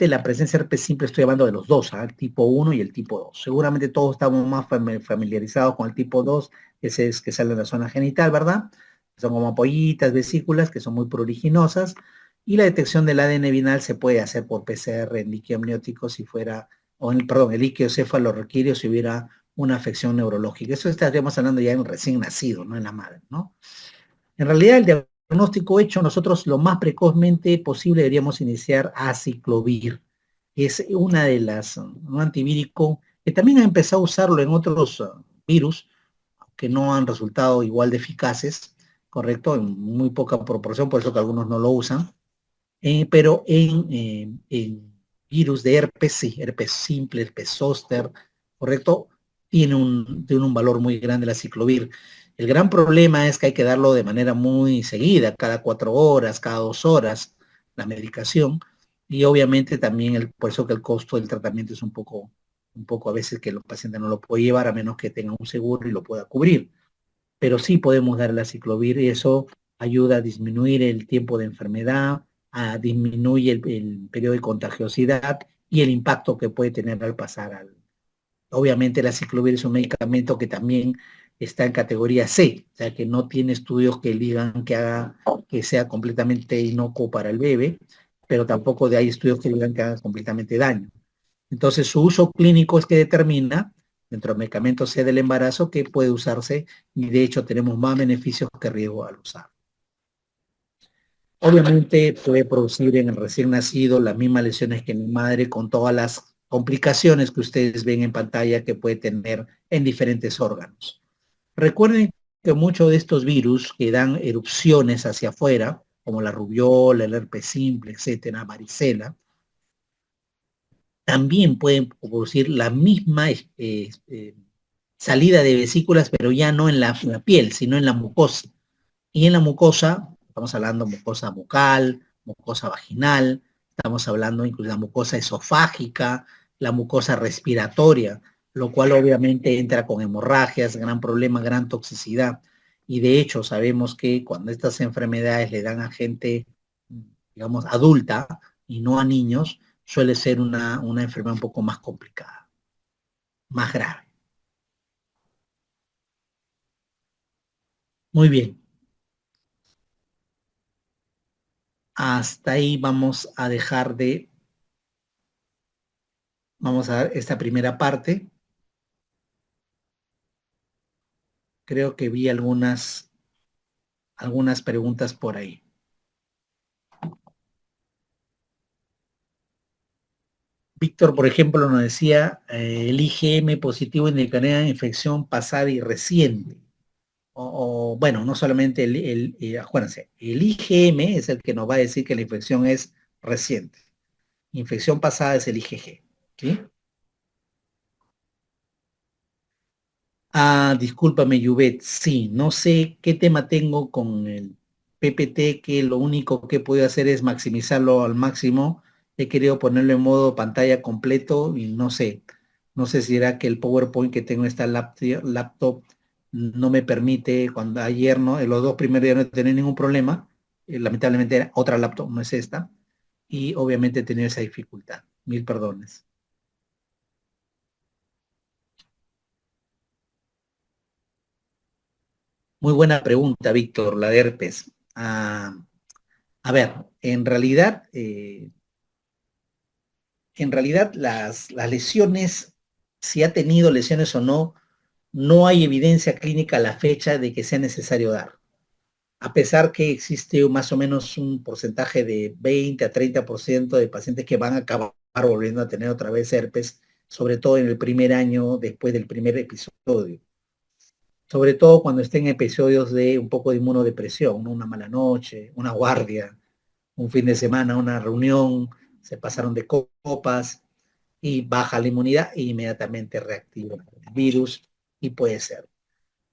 la presencia de herpes simple, estoy hablando de los dos, el tipo 1 y el tipo 2. Seguramente todos estamos más familiarizados con el tipo 2, ese es que sale en la zona genital, ¿verdad? Son como ampollitas, vesículas, que son muy pruriginosas, y la detección del ADN vinal se puede hacer por PCR en líquido amniótico si fuera, perdón, el líquido céfalo requiere o si hubiera una afección neurológica. Eso estaríamos hablando ya en el recién nacido, no en la madre, ¿no? En realidad, el diagnóstico hecho, nosotros lo más precozmente posible deberíamos iniciar aciclovir, que es una de las, un antivírico que también ha empezado a usarlo en otros virus, que no han resultado igual de eficaces, ¿correcto? En muy poca proporción, por eso que algunos no lo usan, pero en virus de herpes, sí, herpes simple, herpes zóster, ¿correcto? Tiene un valor muy grande la ciclovir. El gran problema es que hay que darlo de manera muy seguida, cada 4 horas, cada 2 horas, la medicación, y obviamente también por eso que el costo del tratamiento es un poco a veces que el paciente no lo puede llevar a menos que tenga un seguro y lo pueda cubrir. Pero sí podemos dar la ciclovir y eso ayuda a disminuir el tiempo de enfermedad, a disminuir el periodo de contagiosidad y el impacto que puede tener al pasar al... Obviamente la ciclovir es un medicamento que también está en categoría C, o sea que no tiene estudios que digan que haga que sea completamente inocuo para el bebé, pero tampoco hay estudios que digan que haga completamente daño. Entonces, su uso clínico es que determina, dentro del medicamento C del embarazo, que puede usarse y de hecho tenemos más beneficios que riesgo al usar. Obviamente puede producir en el recién nacido las mismas lesiones que en la madre con todas las complicaciones que ustedes ven en pantalla que puede tener en diferentes órganos. Recuerden que muchos de estos virus que dan erupciones hacia afuera, como la rubiola, el herpes simple, etcétera, varicela, también pueden producir la misma salida de vesículas, pero ya no en la piel, sino en la mucosa. Y en la mucosa, estamos hablando mucosa bucal, mucosa vaginal, estamos hablando incluso de la mucosa esofágica, la mucosa respiratoria, lo cual obviamente entra con hemorragias, gran problema, gran toxicidad. y de hecho sabemos que cuando estas enfermedades le dan a gente, digamos, adulta y no a niños, suele ser una enfermedad un poco más complicada, más grave. Muy bien, hasta ahí vamos a dar esta primera parte. Creo que vi algunas preguntas por ahí. Víctor, por ejemplo, nos decía, el IgM positivo indicaría infección pasada y reciente. Bueno, no solamente acuérdense, el IgM es el que nos va a decir que la infección es reciente. Infección pasada es el IgG, ¿sí? Ah, discúlpame, Yuvet, sí, no sé qué tema tengo con el PPT, que lo único que puedo hacer es maximizarlo al máximo. He querido ponerlo en modo pantalla completo y no sé si era que el PowerPoint que tengo en esta laptop no me permite, cuando ayer, ¿no? En los dos primeros días no he tenido ningún problema, lamentablemente era otra laptop, no es esta, y obviamente he tenido esa dificultad. Mil perdones. Muy buena pregunta, Víctor, la de herpes. A ver, en realidad las lesiones, si ha tenido lesiones o no, no hay evidencia clínica a la fecha de que sea necesario dar. A pesar que existe más o menos un porcentaje de 20 a 30% de pacientes que van a acabar volviendo a tener otra vez herpes, sobre todo en el primer año después del primer episodio. Sobre todo cuando estén episodios de un poco de inmunodepresión, ¿no? Una mala noche, una guardia, un fin de semana, una reunión, se pasaron de copas y baja la inmunidad e inmediatamente reactiva el virus y puede ser.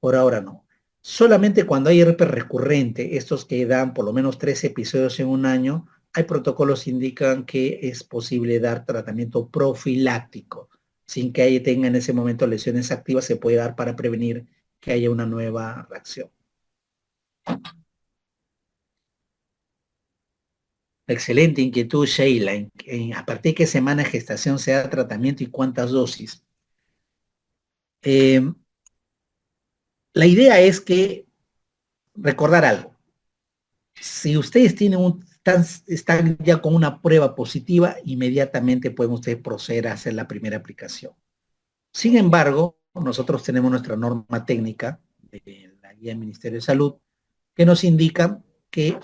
Por ahora no. Solamente cuando hay herpes recurrente, estos que dan por lo menos 3 episodios en un año, hay protocolos que indican que es posible dar tratamiento profiláctico. Sin que haya tenga en ese momento lesiones activas, se puede dar para prevenir que haya una nueva reacción. Excelente inquietud, Sheila. ¿A partir de qué semana de gestación se da tratamiento y cuántas dosis? Eh, la idea es que recordar algo. Si ustedes están ya con una prueba positiva, inmediatamente pueden ustedes proceder a hacer la primera aplicación. Sin embargo, nosotros tenemos nuestra norma técnica de la guía del Ministerio de Salud que nos indica que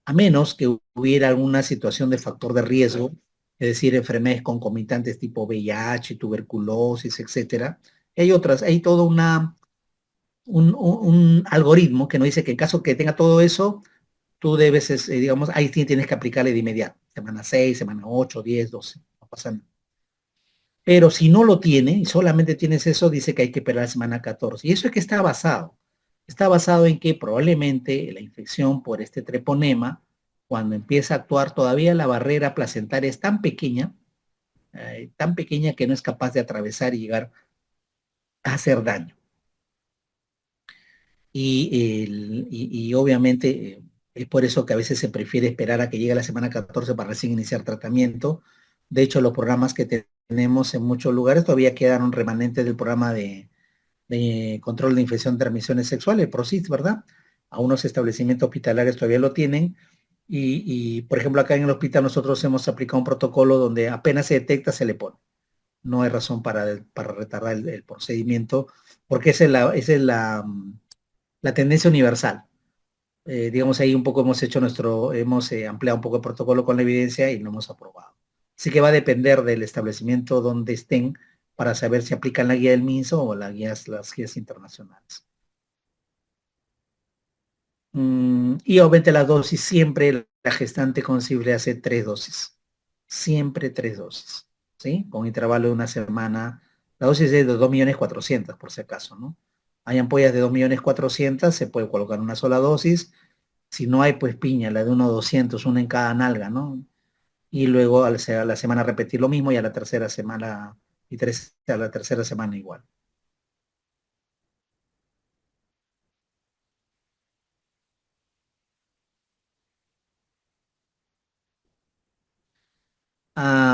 a menos que hubiera alguna situación de factor de riesgo, es decir, enfermedades concomitantes tipo VIH, tuberculosis, etcétera, hay todo un algoritmo que nos dice que en caso que tenga todo eso, tú debes, digamos, ahí tienes que aplicarle de inmediato, semana 6, semana 8, 10, 12, no pasa nada. Pero si no lo tiene y solamente tienes eso, dice que hay que esperar la semana 14. ¿Y eso es que está basado? Está basado en que probablemente la infección por este treponema, cuando empieza a actuar, todavía la barrera placentaria es tan pequeña que no es capaz de atravesar y llegar a hacer daño. Y obviamente es por eso que a veces se prefiere esperar a que llegue la semana 14 para recién iniciar tratamiento. De hecho, los programas que tenemos en muchos lugares todavía quedan remanentes del programa de control de infección de transmisiones sexuales, PROCIS, ¿verdad? A unos establecimientos hospitalarios todavía lo tienen. Por ejemplo, acá en el hospital nosotros hemos aplicado un protocolo donde apenas se detecta, se le pone. No hay razón para retardar el procedimiento, porque esa es la tendencia universal. Digamos, ahí un poco hemos ampliado un poco el protocolo con la evidencia y lo hemos aprobado. Así que va a depender del establecimiento donde estén para saber si aplican la guía del MINSO o las guías internacionales. Y obviamente las dosis, siempre la gestante concebible hace 3 dosis. Siempre 3 dosis, ¿sí? Con intervalo de una semana. La dosis es de 2.400.000, por si acaso, ¿no? Hay ampollas de 2.400.000, se puede colocar una sola dosis. Si no hay, pues piña, la de 1.200.000, una en cada nalga, ¿no? Y luego a la semana repetir lo mismo y a la tercera semana, a la tercera semana igual.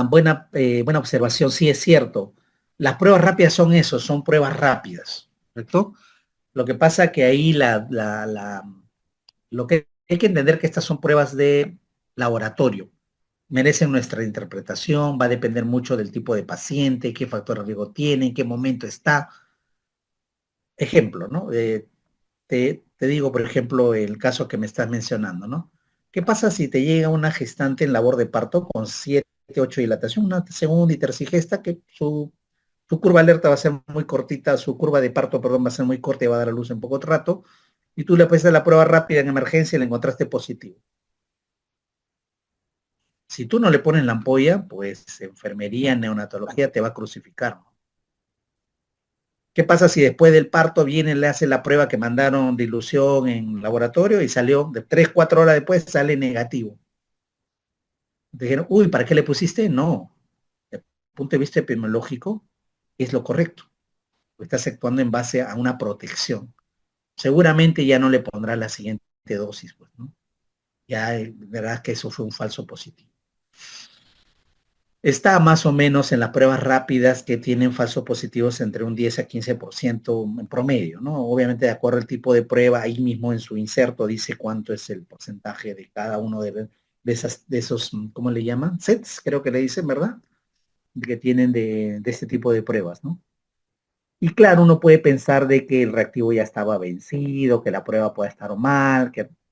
buena observación, sí es cierto. Las pruebas rápidas son eso, son pruebas rápidas, ¿correcto? Lo que pasa que ahí lo que hay que entender que estas son pruebas de laboratorio, merecen nuestra interpretación, va a depender mucho del tipo de paciente, qué factor de riesgo tiene, en qué momento está. Ejemplo, ¿no? Te digo, por ejemplo, el caso que me estás mencionando, ¿no? ¿Qué pasa si te llega una gestante en labor de parto con 7, 8 dilatación, una segunda y tercigesta que su curva alerta va a ser muy cortita, su curva de parto, perdón, va a ser muy corta y va a dar a luz en poco rato, y tú le haces la prueba rápida en emergencia y le encontraste positivo? Si tú no le pones la ampolla, pues enfermería, neonatología te va a crucificar, ¿no? ¿Qué pasa si después del parto viene, le hace la prueba que mandaron de ilusión en laboratorio y salió de 3, 4 horas después, sale negativo? Dijeron, uy, ¿para qué le pusiste? No. Desde el punto de vista epidemiológico, es lo correcto. Estás actuando en base a una protección. Seguramente ya no le pondrá la siguiente dosis, pues, ¿no? Ya verás que eso fue un falso positivo. Está más o menos en las pruebas rápidas que tienen falsos positivos entre un 10 a 15% en promedio, ¿no? Obviamente de acuerdo al tipo de prueba, ahí mismo en su inserto dice cuánto es el porcentaje de cada uno de esos, ¿cómo le llaman? Sets, creo que le dicen, ¿verdad? Que tienen de este tipo de pruebas, ¿no? Y claro, uno puede pensar de que el reactivo ya estaba vencido, que la prueba puede estar mal,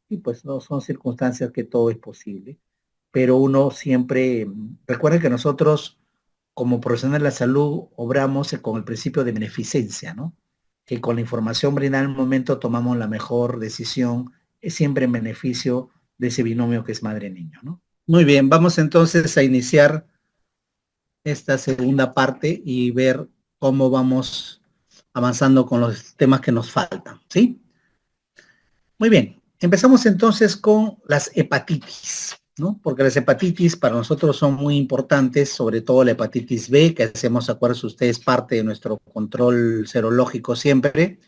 y pues no son circunstancias que todo es posible, pero uno siempre, recuerda que nosotros como profesionales de la salud obramos con el principio de beneficencia, ¿no? Que con la información brindada en el momento tomamos la mejor decisión, es siempre en beneficio de ese binomio que es madre-niño, ¿no? Muy bien, vamos entonces a iniciar esta segunda parte y ver cómo vamos avanzando con los temas que nos faltan, ¿sí? Muy bien, empezamos entonces con las hepatitis, ¿no? Porque las hepatitis para nosotros son muy importantes, sobre todo la hepatitis B, que hacemos, acuérdense ustedes, parte de nuestro control serológico siempre.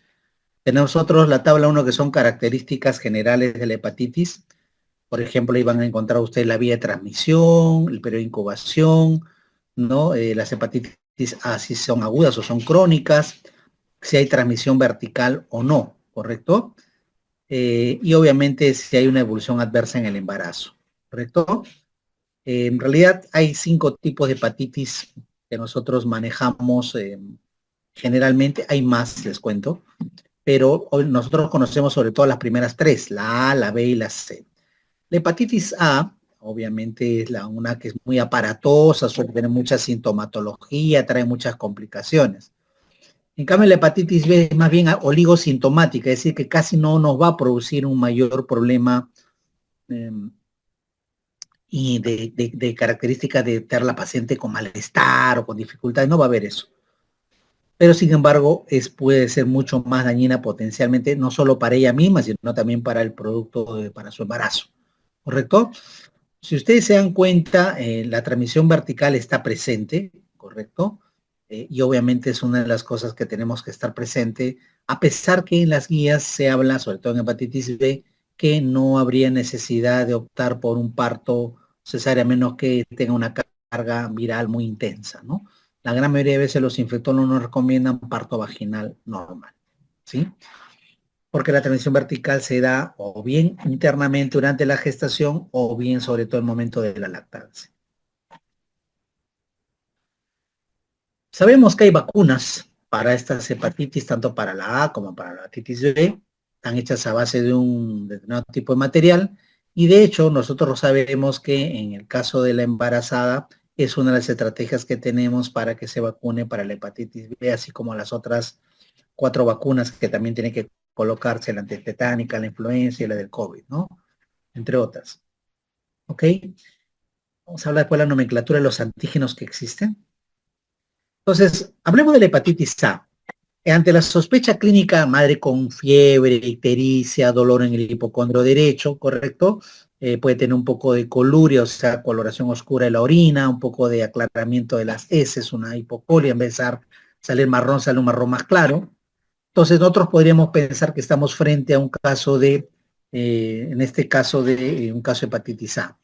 Tenemos nosotros la tabla 1 que son características generales de la hepatitis. Por ejemplo, ahí van a encontrar ustedes la vía de transmisión, el periodo de incubación, ¿no? Las hepatitis A si son agudas o son crónicas, si hay transmisión vertical o no, ¿correcto? Y obviamente si hay una evolución adversa en el embarazo, ¿correcto? En realidad hay 5 tipos de hepatitis que nosotros manejamos generalmente, hay más, les cuento, pero hoy nosotros conocemos sobre todo las primeras 3, la A, la B y la C. La hepatitis A, obviamente, es una que es muy aparatosa, suele tener mucha sintomatología, trae muchas complicaciones. En cambio, la hepatitis B es más bien oligosintomática, es decir, que casi no nos va a producir un mayor problema eh, y de características de tener la paciente con malestar o con dificultades, no va a haber eso. Pero sin embargo, puede ser mucho más dañina potencialmente, no solo para ella misma, sino también para el producto, para su embarazo. ¿Correcto? Si ustedes se dan cuenta, la transmisión vertical está presente, ¿correcto? Y obviamente es una de las cosas que tenemos que estar presente, a pesar que en las guías se habla, sobre todo en hepatitis B, que no habría necesidad de optar por un parto cesárea, a menos que tenga una carga viral muy intensa, ¿no? La gran mayoría de veces los infectólogos nos recomiendan parto vaginal normal, ¿sí? Porque la transmisión vertical se da o bien internamente durante la gestación o bien sobre todo en el momento de la lactancia. Sabemos que hay vacunas para estas hepatitis, tanto para la A como para la hepatitis B, están hechas a base de un determinado tipo de material y de hecho nosotros sabemos que en el caso de la embarazada es una de las estrategias que tenemos para que se vacune para la hepatitis B, así como las otras 4 vacunas que también tienen que colocarse, la antitetánica, la influenza y la del COVID, ¿no? Entre otras. ¿Ok? Vamos a hablar después de la nomenclatura de los antígenos que existen. Entonces, hablemos de la hepatitis A. Ante la sospecha clínica, madre con fiebre, ictericia, dolor en el hipocondrio derecho, ¿correcto? Puede tener un poco de coluria, o sea, coloración oscura de la orina, un poco de aclaramiento de las heces, una hipocolia, en vez de salir marrón, sale un marrón más claro. Entonces, nosotros podríamos pensar que estamos frente a un caso en este caso de un caso de hepatitis A.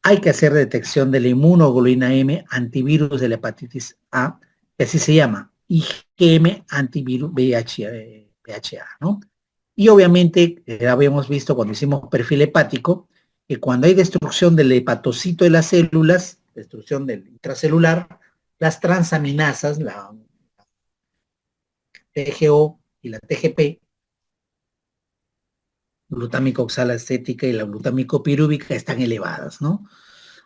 hay que hacer detección de la inmunoglobulina M antivirus de la hepatitis A, que así se llama, IgM antivirus VHA, ¿no? Y obviamente, habíamos visto cuando hicimos perfil hepático, que cuando hay destrucción del hepatocito de las células, destrucción del intracelular, las transaminasas, la TGO y la TGP, glutámico oxalacética y la glutámico pirúvica, están elevadas, ¿no?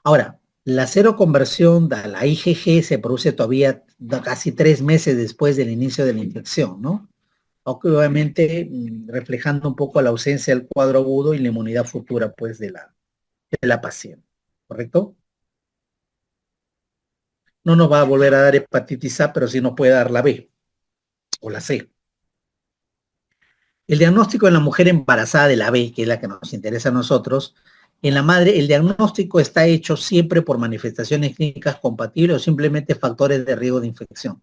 Ahora, la cero conversión de la IgG se produce todavía casi 3 meses después del inicio de la infección, ¿no? Aunque obviamente reflejando un poco la ausencia del cuadro agudo y la inmunidad futura, pues, de la paciente, ¿correcto? No nos va a volver a dar hepatitis A, pero sí nos puede dar la B o la C. El diagnóstico en la mujer embarazada de la B, que es la que nos interesa a nosotros, en la madre, el diagnóstico está hecho siempre por manifestaciones clínicas compatibles o simplemente factores de riesgo de infección.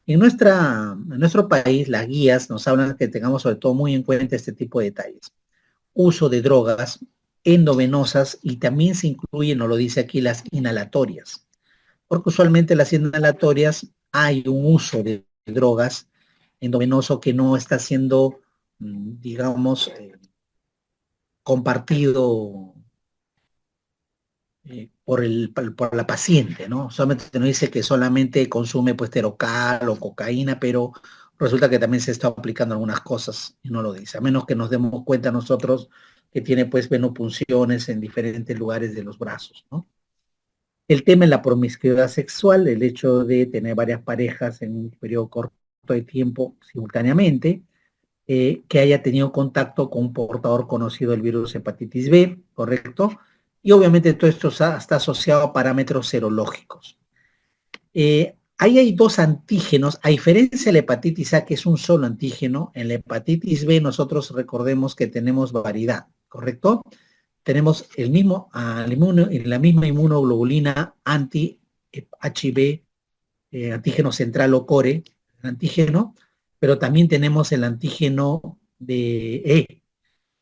En nuestro país, las guías nos hablan que tengamos sobre todo muy en cuenta este tipo de detalles. Uso de drogas endovenosas y también se incluyen, nos lo dice aquí, las inhalatorias. Porque usualmente las inhalatorias hay un uso de drogas endovenoso que no está siendo, digamos, compartido por la paciente, ¿no? Solamente nos dice que solamente consume pues terocal o cocaína, pero resulta que también se está aplicando algunas cosas y no lo dice, a menos que nos demos cuenta nosotros que tiene pues venopunciones en diferentes lugares de los brazos, ¿no? El tema es la promiscuidad sexual, el hecho de tener varias parejas en un periodo corto de tiempo simultáneamente, que haya tenido contacto con un portador conocido del virus hepatitis B, ¿correcto? Y obviamente todo esto está asociado a parámetros serológicos. Ahí hay dos antígenos, a diferencia de la hepatitis A, que es un solo antígeno, en la hepatitis B nosotros recordemos que tenemos variedad, ¿correcto? Tenemos la misma inmunoglobulina anti-HIV, antígeno central o core, el antígeno, pero también tenemos el antígeno de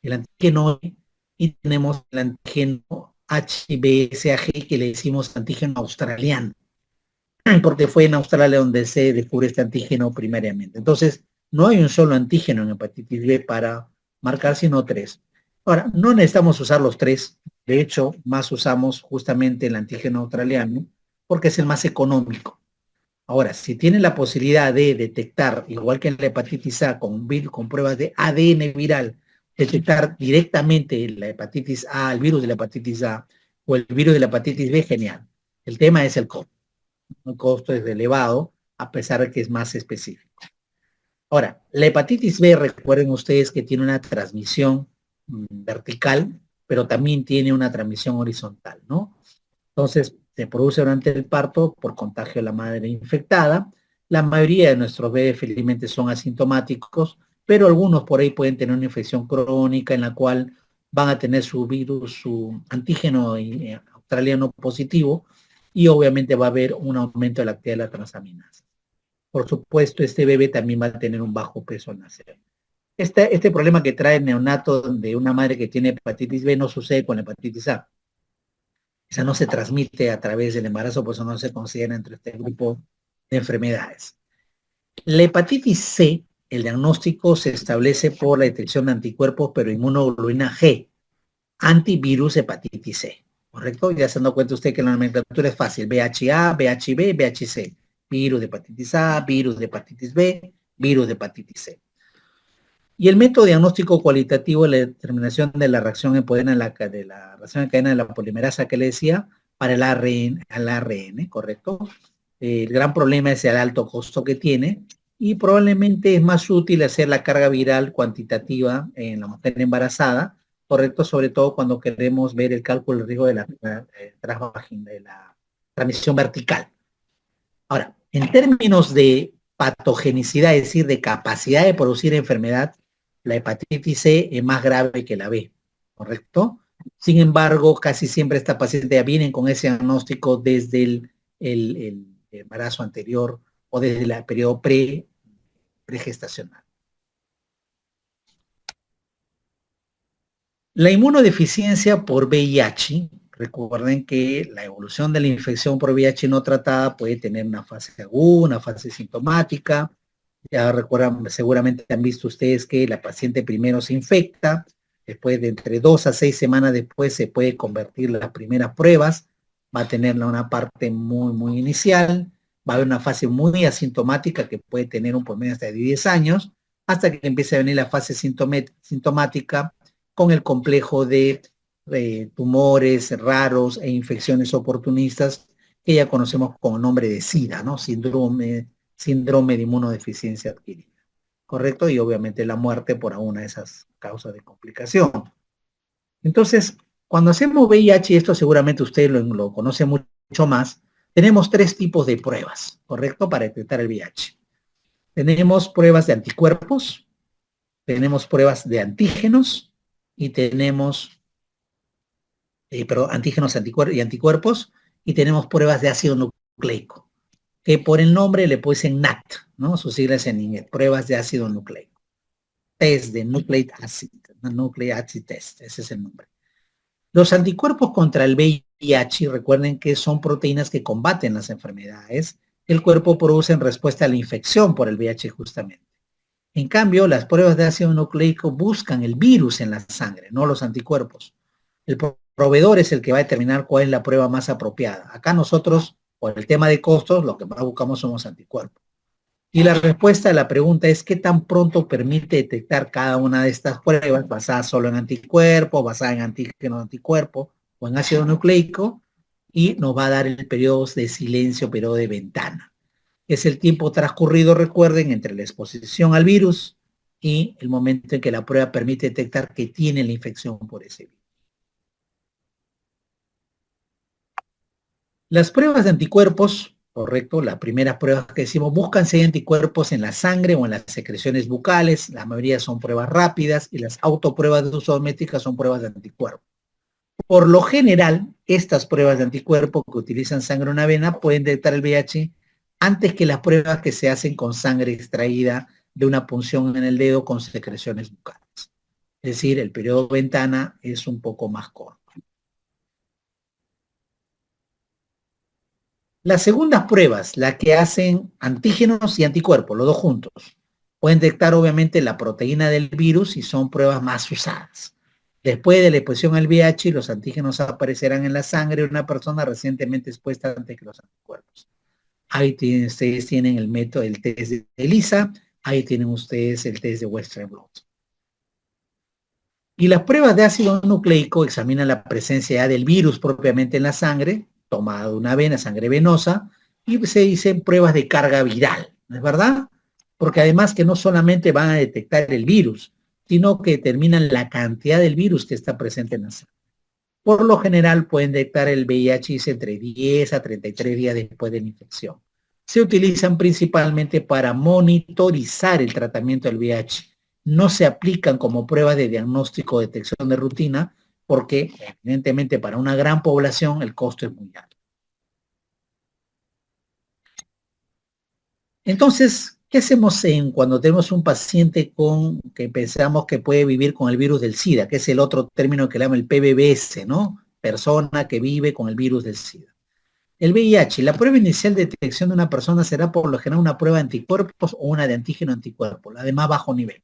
el antígeno E, y tenemos el antígeno HBsAg, que le decimos antígeno australiano, porque fue en Australia donde se descubre este antígeno primariamente. Entonces, no hay un solo antígeno en hepatitis B para marcar, sino tres. Ahora, no necesitamos usar los tres, de hecho, más usamos justamente el antígeno australiano, porque es el más económico. Ahora, si tienen la posibilidad de detectar, igual que en la hepatitis A, con pruebas de ADN viral, detectar directamente la hepatitis A, el virus de la hepatitis A o el virus de la hepatitis B, genial. El tema es el costo. El costo es elevado, a pesar de que es más específico. Ahora, la hepatitis B, recuerden ustedes que tiene una transmisión vertical, pero también tiene una transmisión horizontal, ¿no? Entonces, se produce durante el parto por contagio de la madre infectada. La mayoría de nuestros bebés felizmente son asintomáticos, pero algunos por ahí pueden tener una infección crónica en la cual van a tener su virus, su antígeno australiano positivo, y obviamente va a haber un aumento de la actividad de la transaminasa. Por supuesto, este bebé también va a tener un bajo peso al nacer. Este problema que trae el neonato de una madre que tiene hepatitis B no sucede con la hepatitis A. Esa no se transmite a través del embarazo, por eso no se considera entre este grupo de enfermedades. La hepatitis C, el diagnóstico se establece por la detección de anticuerpos, pero inmunoglobulina G, antivirus hepatitis C, ¿correcto? Ya se han dado cuenta usted que la nomenclatura es fácil, VHA, VHB, VHC, virus de hepatitis A, virus de hepatitis B, virus de hepatitis C. Y el método diagnóstico cualitativo es la determinación de la reacción en de la reacción en cadena de la polimerasa que le decía para el ARN, ¿correcto? El gran problema es el alto costo que tiene y probablemente es más útil hacer la carga viral cuantitativa en la mujer embarazada, ¿correcto? Sobre todo cuando queremos ver el cálculo del riesgo de de la transmisión vertical. Ahora, en términos de patogenicidad, es decir, de capacidad de producir enfermedad, la hepatitis C es más grave que la B, ¿correcto? Sin embargo, casi siempre esta paciente ya vienen con ese diagnóstico desde el embarazo anterior o desde el periodo pregestacional. La inmunodeficiencia por VIH, Recuerden que la evolución de la infección por VIH no tratada puede tener una fase aguda, una fase sintomática. Ya recuerdan, seguramente han visto ustedes que la paciente primero se infecta, después de entre 2 a 6 semanas después se puede convertir las primeras pruebas, va a tener una parte muy inicial, va a haber una fase muy asintomática que puede tener un promedio hasta de 10 años, hasta que empiece a venir la fase sintomática con el complejo de tumores raros e infecciones oportunistas que ya conocemos con el nombre de SIDA, ¿no? Síndrome de inmunodeficiencia adquirida, ¿correcto? Y obviamente la muerte por alguna de esas causas de complicación. Entonces, cuando hacemos VIH, y esto seguramente usted lo conoce mucho más, tenemos 3 tipos de pruebas, ¿correcto? Para detectar el VIH. Tenemos pruebas de anticuerpos, tenemos pruebas de antígenos y tenemos antígenos y anticuerpos, y tenemos pruebas de ácido nucleico, que por el nombre le pueden NAT, ¿no? Sus siglas en inglés, pruebas de ácido nucleico. Test de Nucleic Acid, Nucleic Acid Test, ese es el nombre. Los anticuerpos contra el VIH, recuerden que son proteínas que combaten las enfermedades que el cuerpo produce en respuesta a la infección por el VIH justamente. En cambio, las pruebas de ácido nucleico buscan el virus en la sangre, no los anticuerpos. El proveedor es el que va a determinar cuál es la prueba más apropiada. Acá nosotros, por el tema de costos, lo que más buscamos son los anticuerpos. Y la respuesta a la pregunta es ¿qué tan pronto permite detectar cada una de estas pruebas basadas solo en anticuerpos, basadas en antígenos anticuerpos o en ácido nucleico? Y nos va a dar el periodo de silencio, periodo de ventana. Es el tiempo transcurrido, recuerden, entre la exposición al virus y el momento en que la prueba permite detectar que tiene la infección por ese virus. Las pruebas de anticuerpos, correcto, las primeras pruebas que decimos, buscan si hay anticuerpos en la sangre o en las secreciones bucales, la mayoría son pruebas rápidas y las autopruebas de uso doméstica son pruebas de anticuerpos. Por lo general, estas pruebas de anticuerpos que utilizan sangre o una vena pueden detectar el VIH antes que las pruebas que se hacen con sangre extraída de una punción en el dedo con secreciones bucales. Es decir, el periodo ventana es un poco más corto. Las segundas pruebas, las que hacen antígenos y anticuerpos, los dos juntos, pueden detectar obviamente la proteína del virus y son pruebas más usadas. Después de la exposición al VIH, los antígenos aparecerán en la sangre de una persona recientemente expuesta antes que los anticuerpos. Ahí ustedes tienen el método, el test de ELISA, ahí tienen ustedes el test de Western blot. Y las pruebas de ácido nucleico examinan la presencia del virus propiamente en la sangre, tomada de una vena, sangre venosa, y se dicen pruebas de carga viral, ¿no es verdad? Porque además que no solamente van a detectar el virus, sino que determinan la cantidad del virus que está presente en la sangre. Por lo general pueden detectar el VIH entre 10 a 33 días después de la infección. Se utilizan principalmente para monitorizar el tratamiento del VIH. No se aplican como pruebas de diagnóstico o detección de rutina porque evidentemente para una gran población el costo es muy alto. Entonces, ¿qué hacemos cuando tenemos un paciente que pensamos que puede vivir con el virus del SIDA, que es el otro término que le llama el PBBS, ¿no? Persona que vive con el virus del SIDA. El VIH, la prueba inicial de detección de una persona será por lo general una prueba de anticuerpos o una de antígeno anticuerpo, la de más bajo nivel.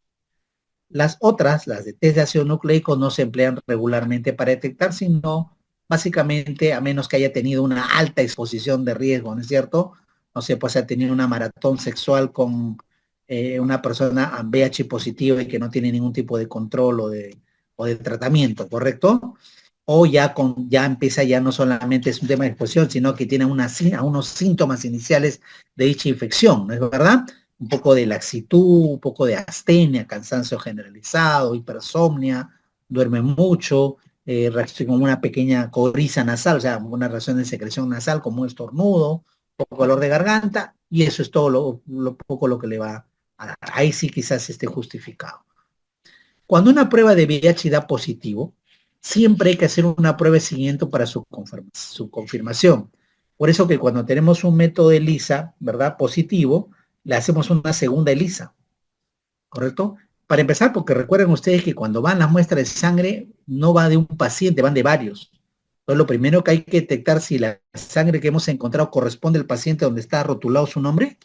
Las otras, las de test de ácido nucleico, no se emplean regularmente para detectar, sino básicamente a menos que haya tenido una alta exposición de riesgo, ¿no es cierto? No sé, pues ha tenido una maratón sexual con una persona VIH positiva y que no tiene ningún tipo de control o de tratamiento, ¿correcto? O ya empieza, ya no solamente es un tema de exposición, sino que tiene unos síntomas iniciales de dicha infección, ¿no es verdad? Un poco de laxitud, un poco de astenia, cansancio generalizado, hipersomnia, duerme mucho, reacción como una pequeña coriza nasal, o sea, una reacción de secreción nasal como un estornudo, poco dolor de garganta, y eso es todo lo que le va a dar. Ahí sí quizás esté justificado. Cuando una prueba de VIH da positivo, siempre hay que hacer una prueba de seguimiento para su confirmación. Por eso que cuando tenemos un método de ELISA, ¿verdad? Positivo, le hacemos una segunda ELISA, ¿correcto? Para empezar, porque recuerden ustedes que cuando van las muestras de sangre, no va de un paciente, van de varios. Entonces, lo primero que hay que detectar si la sangre que hemos encontrado corresponde al paciente donde está rotulado su nombre,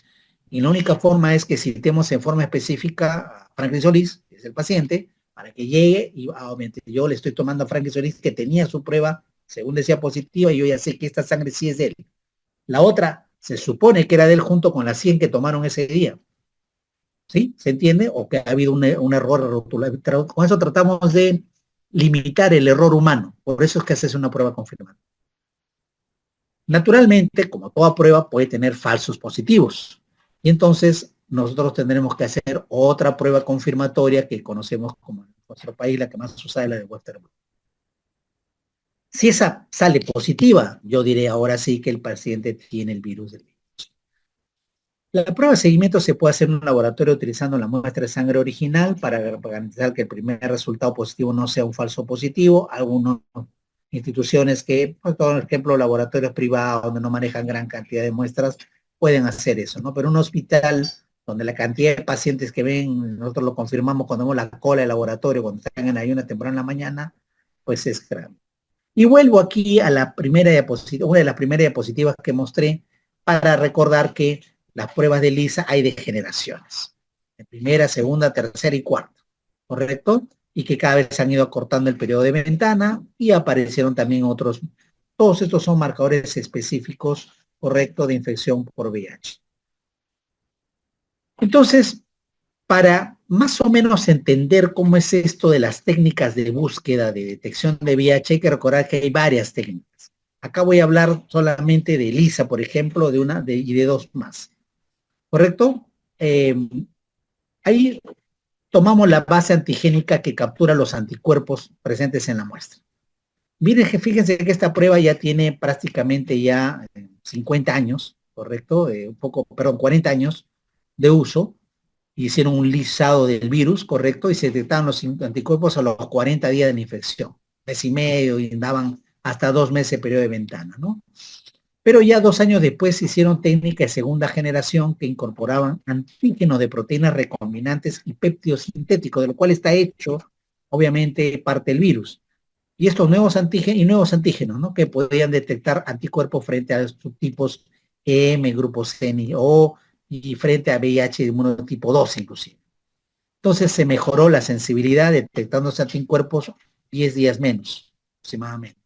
y la única forma es que citemos en forma específica a Franklin Solís, que es el paciente, para que llegue, y obviamente yo le estoy tomando a Franklin Solís que tenía su prueba, según decía positiva, y yo ya sé que esta sangre sí es de él. La otra se supone que era de él junto con las 100 que tomaron ese día. ¿Sí? ¿Se entiende? O que ha habido un error rotular. Con eso tratamos de limitar el error humano. Por eso es que haces una prueba confirmada. Naturalmente, como toda prueba, puede tener falsos positivos. Y entonces nosotros tendremos que hacer otra prueba confirmatoria que conocemos como en nuestro país, la que más se usa es la de Western blot. Si esa sale positiva, yo diré ahora sí que el paciente tiene el virus del virus. La prueba de seguimiento se puede hacer en un laboratorio utilizando la muestra de sangre original para garantizar que el primer resultado positivo no sea un falso positivo. Algunas instituciones que, por ejemplo, laboratorios privados donde no manejan gran cantidad de muestras, pueden hacer eso, ¿no? Pero un hospital donde la cantidad de pacientes que ven, nosotros lo confirmamos cuando vemos la cola del laboratorio, cuando están en ayuna temprano en la mañana, pues es grande. Y vuelvo aquí a la primera diapositiva, una de las primeras diapositivas que mostré, para recordar que las pruebas de LISA hay de generaciones, de primera, segunda, tercera y cuarta, ¿correcto? Y que cada vez se han ido acortando el periodo de ventana y aparecieron también otros. Todos estos son marcadores específicos, correcto, de infección por VIH. Entonces, para más o menos entender cómo es esto de las técnicas de búsqueda de detección de VIH, hay que recordar que hay varias técnicas. Acá voy a hablar solamente de LISA, por ejemplo, y de dos más. ¿Correcto? Ahí tomamos la base antigénica que captura los anticuerpos presentes en la muestra. Miren, fíjense que esta prueba ya tiene prácticamente ya 50 años, ¿correcto? Un poco, perdón, 40 años de uso. Hicieron un lisado del virus, ¿correcto? Y se detectaron los anticuerpos a los 40 días de la infección. Mes y medio, y daban hasta 2 meses de periodo de ventana, ¿no? Pero ya 2 años después hicieron técnicas de segunda generación que incorporaban antígenos de proteínas recombinantes y péptidos sintéticos, de lo cual está hecho, obviamente, parte del virus. Y estos nuevos antígenos, ¿no? Que podían detectar anticuerpos frente a subtipos EM, grupos C y O, y frente a VIH de inmunotipo 2 inclusive. Entonces se mejoró la sensibilidad detectándose anticuerpos 10 días menos, aproximadamente.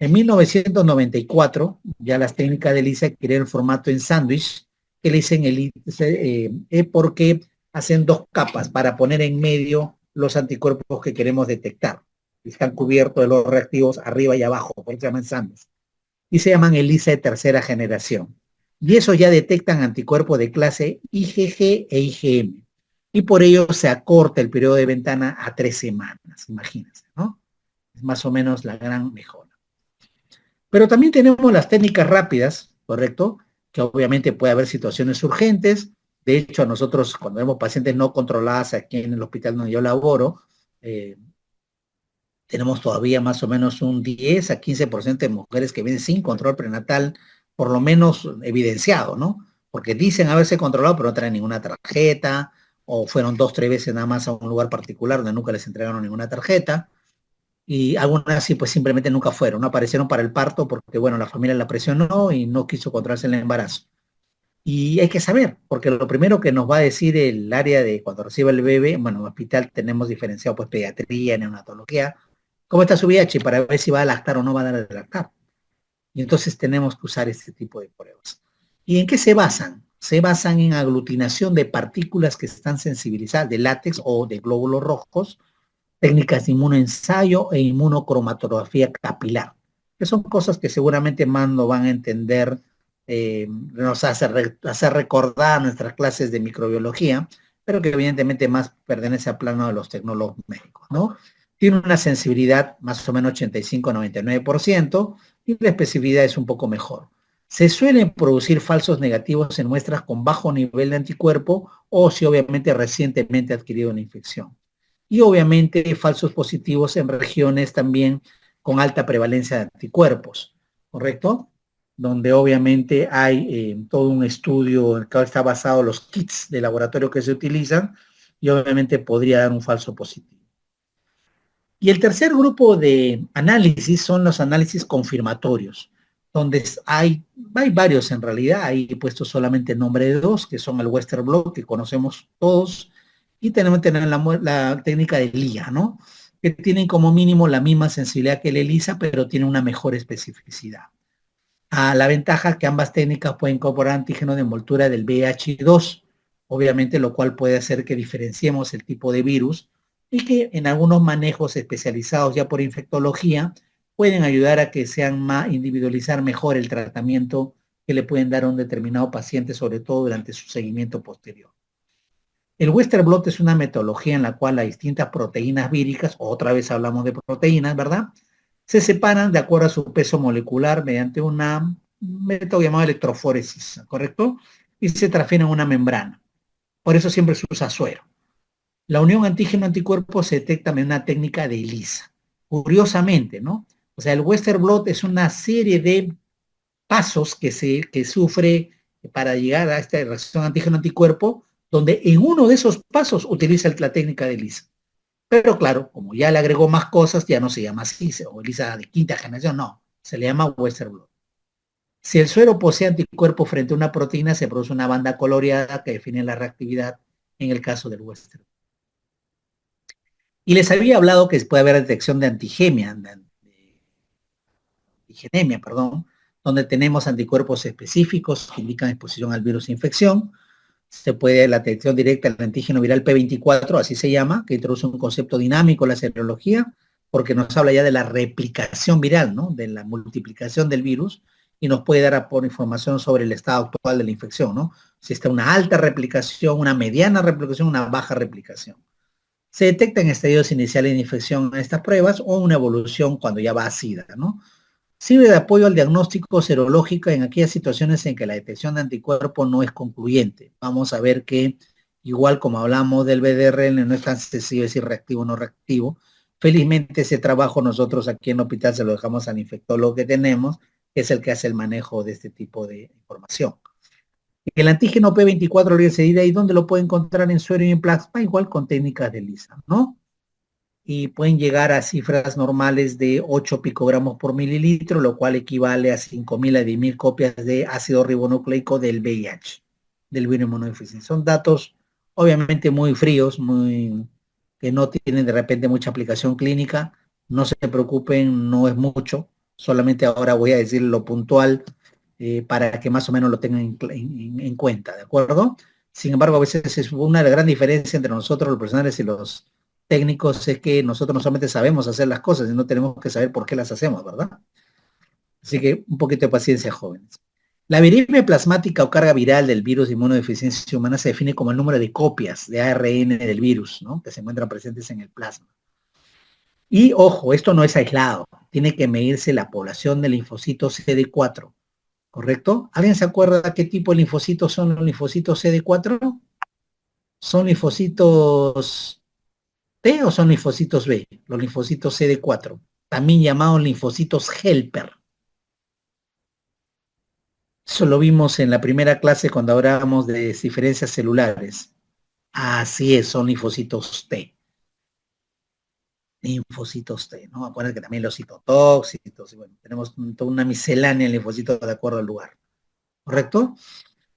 En 1994, ya las técnicas de ELISA adquirieron el formato en sándwich, que le dicen porque hacen dos capas para poner en medio los anticuerpos que queremos detectar. Están cubiertos de los reactivos arriba y abajo, por eso se llaman sándwich. Y se llaman ELISA de tercera generación. Y eso ya detectan anticuerpos de clase IgG e IgM. Y por ello se acorta el periodo de ventana a 3 semanas, imagínense, ¿no? Es más o menos la gran mejora. Pero también tenemos las técnicas rápidas, ¿correcto? Que obviamente puede haber situaciones urgentes. De hecho, a nosotros, cuando vemos pacientes no controladas aquí en el hospital donde yo laboro, tenemos todavía más o menos un 10 a 15% de mujeres que vienen sin control prenatal, por lo menos evidenciado, ¿no? Porque dicen haberse controlado, pero no traen ninguna tarjeta, o fueron 2, 3 veces nada más a un lugar particular donde nunca les entregaron ninguna tarjeta. Y algunas sí, pues simplemente nunca fueron, no aparecieron para el parto porque, bueno, la familia la presionó y no quiso controlarse el embarazo. Y hay que saber, porque lo primero que nos va a decir el área de cuando reciba el bebé, bueno, en el hospital tenemos diferenciado pues pediatría, neonatología, ¿cómo está su VIH? Para ver si va a lactar o no va a dar a lactar. Y entonces tenemos que usar este tipo de pruebas. ¿Y en qué se basan? Se basan en aglutinación de partículas que están sensibilizadas, de látex o de glóbulos rojos, técnicas de inmunoensayo e inmunocromatografía capilar, que son cosas que seguramente más no van a entender, nos hace recordar nuestras clases de microbiología, pero que evidentemente más pertenece al plano de los tecnólogos médicos, ¿no? Tiene una sensibilidad más o menos 85-99% y la especificidad es un poco mejor. Se suelen producir falsos negativos en muestras con bajo nivel de anticuerpo o si obviamente recientemente ha adquirido una infección. Y obviamente falsos positivos en regiones también con alta prevalencia de anticuerpos, ¿correcto? Donde obviamente hay todo un estudio en el que está basado en los kits de laboratorio que se utilizan y obviamente podría dar un falso positivo. Y el tercer grupo de análisis son los análisis confirmatorios, donde hay varios en realidad. Ahí he puesto solamente el nombre de dos, que son el Western blot, que conocemos todos, y tenemos la técnica de LIA, ¿no? Que tienen como mínimo la misma sensibilidad que el ELISA, pero tienen una mejor especificidad. La ventaja que ambas técnicas pueden incorporar antígeno de envoltura del VIH2, obviamente, lo cual puede hacer que diferenciemos el tipo de virus y que en algunos manejos especializados ya por infectología pueden ayudar a que sean más, individualizar mejor el tratamiento que le pueden dar a un determinado paciente, sobre todo durante su seguimiento posterior. El Western blot es una metodología en la cual las distintas proteínas víricas, otra vez hablamos de proteínas, ¿verdad?, se separan de acuerdo a su peso molecular mediante un método llamado electroforesis, ¿correcto? Y se transfieren a una membrana. Por eso siempre se usa suero. La unión antígeno-anticuerpo se detecta en una técnica de ELISA. Curiosamente, ¿no? O sea, el Western blot es una serie de pasos que sufre para llegar a esta reacción antígeno-anticuerpo, donde en uno de esos pasos utiliza la técnica de ELISA. Pero claro, como ya le agregó más cosas, ya no se llama así, o ELISA de quinta generación, no, se le llama Western blot. Si el suero posee anticuerpo frente a una proteína, se produce una banda coloreada que define la reactividad en el caso del Western. Y les había hablado que puede haber detección de antigenemia, perdón, donde tenemos anticuerpos específicos que indican exposición al virus de infección. Se puede la detección directa del antígeno viral P24, así se llama, que introduce un concepto dinámico en la serología, porque nos habla ya de la replicación viral, ¿no?, de la multiplicación del virus, y nos puede dar por información sobre el estado actual de la infección, ¿no? Si está una alta replicación, una mediana replicación, una baja replicación. Se detecta en estadios iniciales de infección en estas pruebas o una evolución cuando ya va a SIDA, ¿no? Sirve de apoyo al diagnóstico serológico en aquellas situaciones en que la detección de anticuerpo no es concluyente. Vamos a ver que, igual como hablamos del VDRL, no es tan sencillo decir reactivo o no reactivo. Felizmente ese trabajo nosotros aquí en el hospital se lo dejamos al infectólogo que tenemos, que es el que hace el manejo de este tipo de información. El antígeno P24 glicerida, ¿y dónde lo puede encontrar? En suero y en plasma, igual con técnicas de ELISA, ¿no? Y pueden llegar a cifras normales de 8 picogramos por mililitro, lo cual equivale a 5.000 a 10.000 copias de ácido ribonucleico del VIH, del virus inmunodeficiente. Son datos obviamente muy fríos, que no tienen de repente mucha aplicación clínica. No se preocupen, no es mucho, solamente ahora voy a decir lo puntual para que más o menos lo tengan en cuenta, ¿de acuerdo? Sin embargo, a veces es una gran diferencia entre nosotros, los profesionales, y los técnicos, es que nosotros no solamente sabemos hacer las cosas, sino tenemos que saber por qué las hacemos, ¿verdad? Así que un poquito de paciencia, jóvenes. La virimia plasmática o carga viral del virus de inmunodeficiencia humana se define como el número de copias de ARN del virus, ¿no?, que se encuentran presentes en el plasma. Y ojo, esto no es aislado, tiene que medirse la población de linfocitos CD4, ¿correcto? ¿Alguien se acuerda qué tipo de linfocitos son los linfocitos CD4? ¿Son linfocitos T o son linfocitos B? Los linfocitos CD4, también llamados linfocitos helper. Eso lo vimos en la primera clase cuando hablábamos de diferencias celulares. Así es, son linfocitos T. Linfocitos T, ¿no? Acuérdense que también los citotóxicos, y bueno, tenemos toda una miscelánea de linfocitos de acuerdo al lugar, ¿correcto?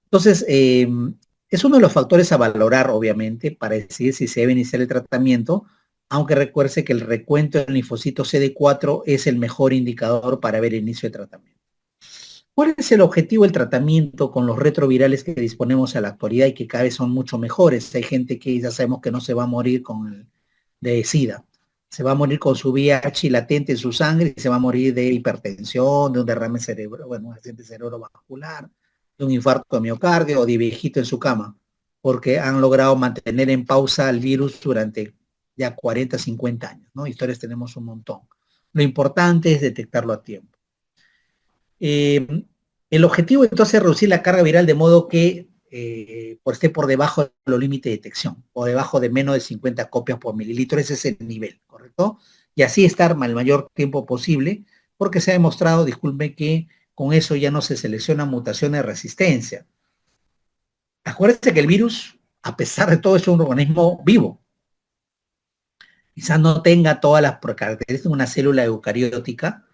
Entonces, es uno de los factores a valorar, obviamente, para decidir si se debe iniciar el tratamiento, aunque recuerde que el recuento del linfocito CD4 es el mejor indicador para ver el inicio de tratamiento. ¿Cuál es el objetivo del tratamiento con los retrovirales que disponemos a la actualidad y que cada vez son mucho mejores? Hay gente que ya sabemos que no se va a morir de SIDA, se va a morir con su VIH latente en su sangre y se va a morir de hipertensión, de un derrame cerebral, bueno, un accidente cerebrovascular, de un infarto de miocardio o de viejito en su cama, porque han logrado mantener en pausa el virus durante ya 40, 50 años, ¿no? Historias tenemos un montón. Lo importante es detectarlo a tiempo. El objetivo entonces es reducir la carga viral de modo que esté por debajo de los límites de detección, o debajo de menos de 50 copias por mililitro. Ese es el nivel, ¿correcto? Y así estar el mayor tiempo posible, porque se ha demostrado, disculpe, que con eso ya no se seleccionan mutaciones de resistencia. Acuérdense que el virus, a pesar de todo, es un organismo vivo. Quizás no tenga todas las características de una célula eucariótica,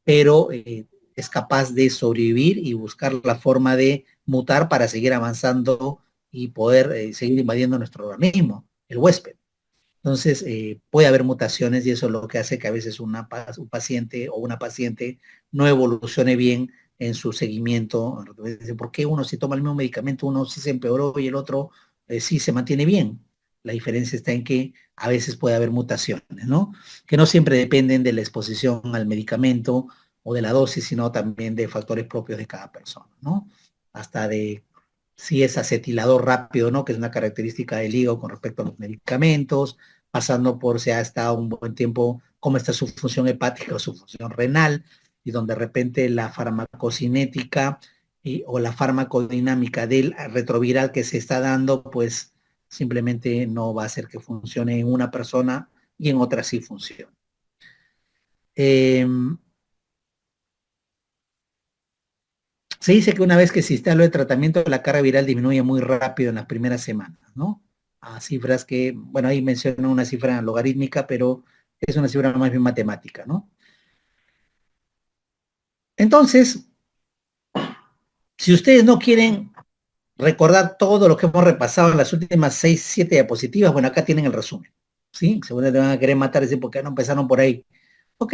pero es capaz de sobrevivir y buscar la forma de mutar para seguir avanzando y poder seguir invadiendo nuestro organismo, el huésped. Entonces, puede haber mutaciones y eso es lo que hace que a veces un paciente o una paciente no evolucione bien en su seguimiento. ¿Por qué uno si toma el mismo medicamento, uno sí se empeoró y el otro sí se mantiene bien? La diferencia está en que a veces puede haber mutaciones, ¿no? Que no siempre dependen de la exposición al medicamento o de la dosis, sino también de factores propios de cada persona, ¿no? Hasta de si es acetilador rápido, ¿no? Que es una característica del hígado con respecto a los medicamentos, pasando por si ha estado un buen tiempo, cómo está su función hepática o su función renal, y donde de repente la farmacocinética o la farmacodinámica del retroviral que se está dando, pues simplemente no va a hacer que funcione en una persona y en otra sí funcione. Eh, Se dice que una vez que se instala el tratamiento, la carga viral disminuye muy rápido en las primeras semanas, ¿no? A cifras que, bueno, ahí menciona una cifra logarítmica, pero es una cifra más bien matemática, ¿no? Entonces, si ustedes no quieren recordar todo lo que hemos repasado en las últimas 6, 7 diapositivas, bueno, acá tienen el resumen, ¿sí? Seguro te van a querer matar y decir, ¿por qué no empezaron por ahí? Ok,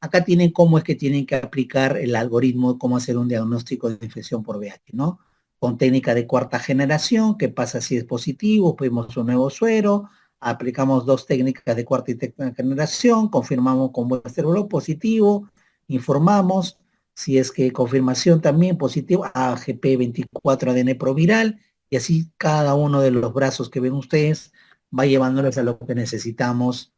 acá tienen cómo es que tienen que aplicar el algoritmo, cómo hacer un diagnóstico de infección por VIH, ¿no? Con técnica de cuarta generación, qué pasa si es positivo, pedimos un nuevo suero, aplicamos dos técnicas de cuarta y sexta generación, confirmamos con vuestro positivo, informamos, si es que confirmación también positivo, AGP24 ADN proviral, y así cada uno de los brazos que ven ustedes va llevándoles a lo que necesitamos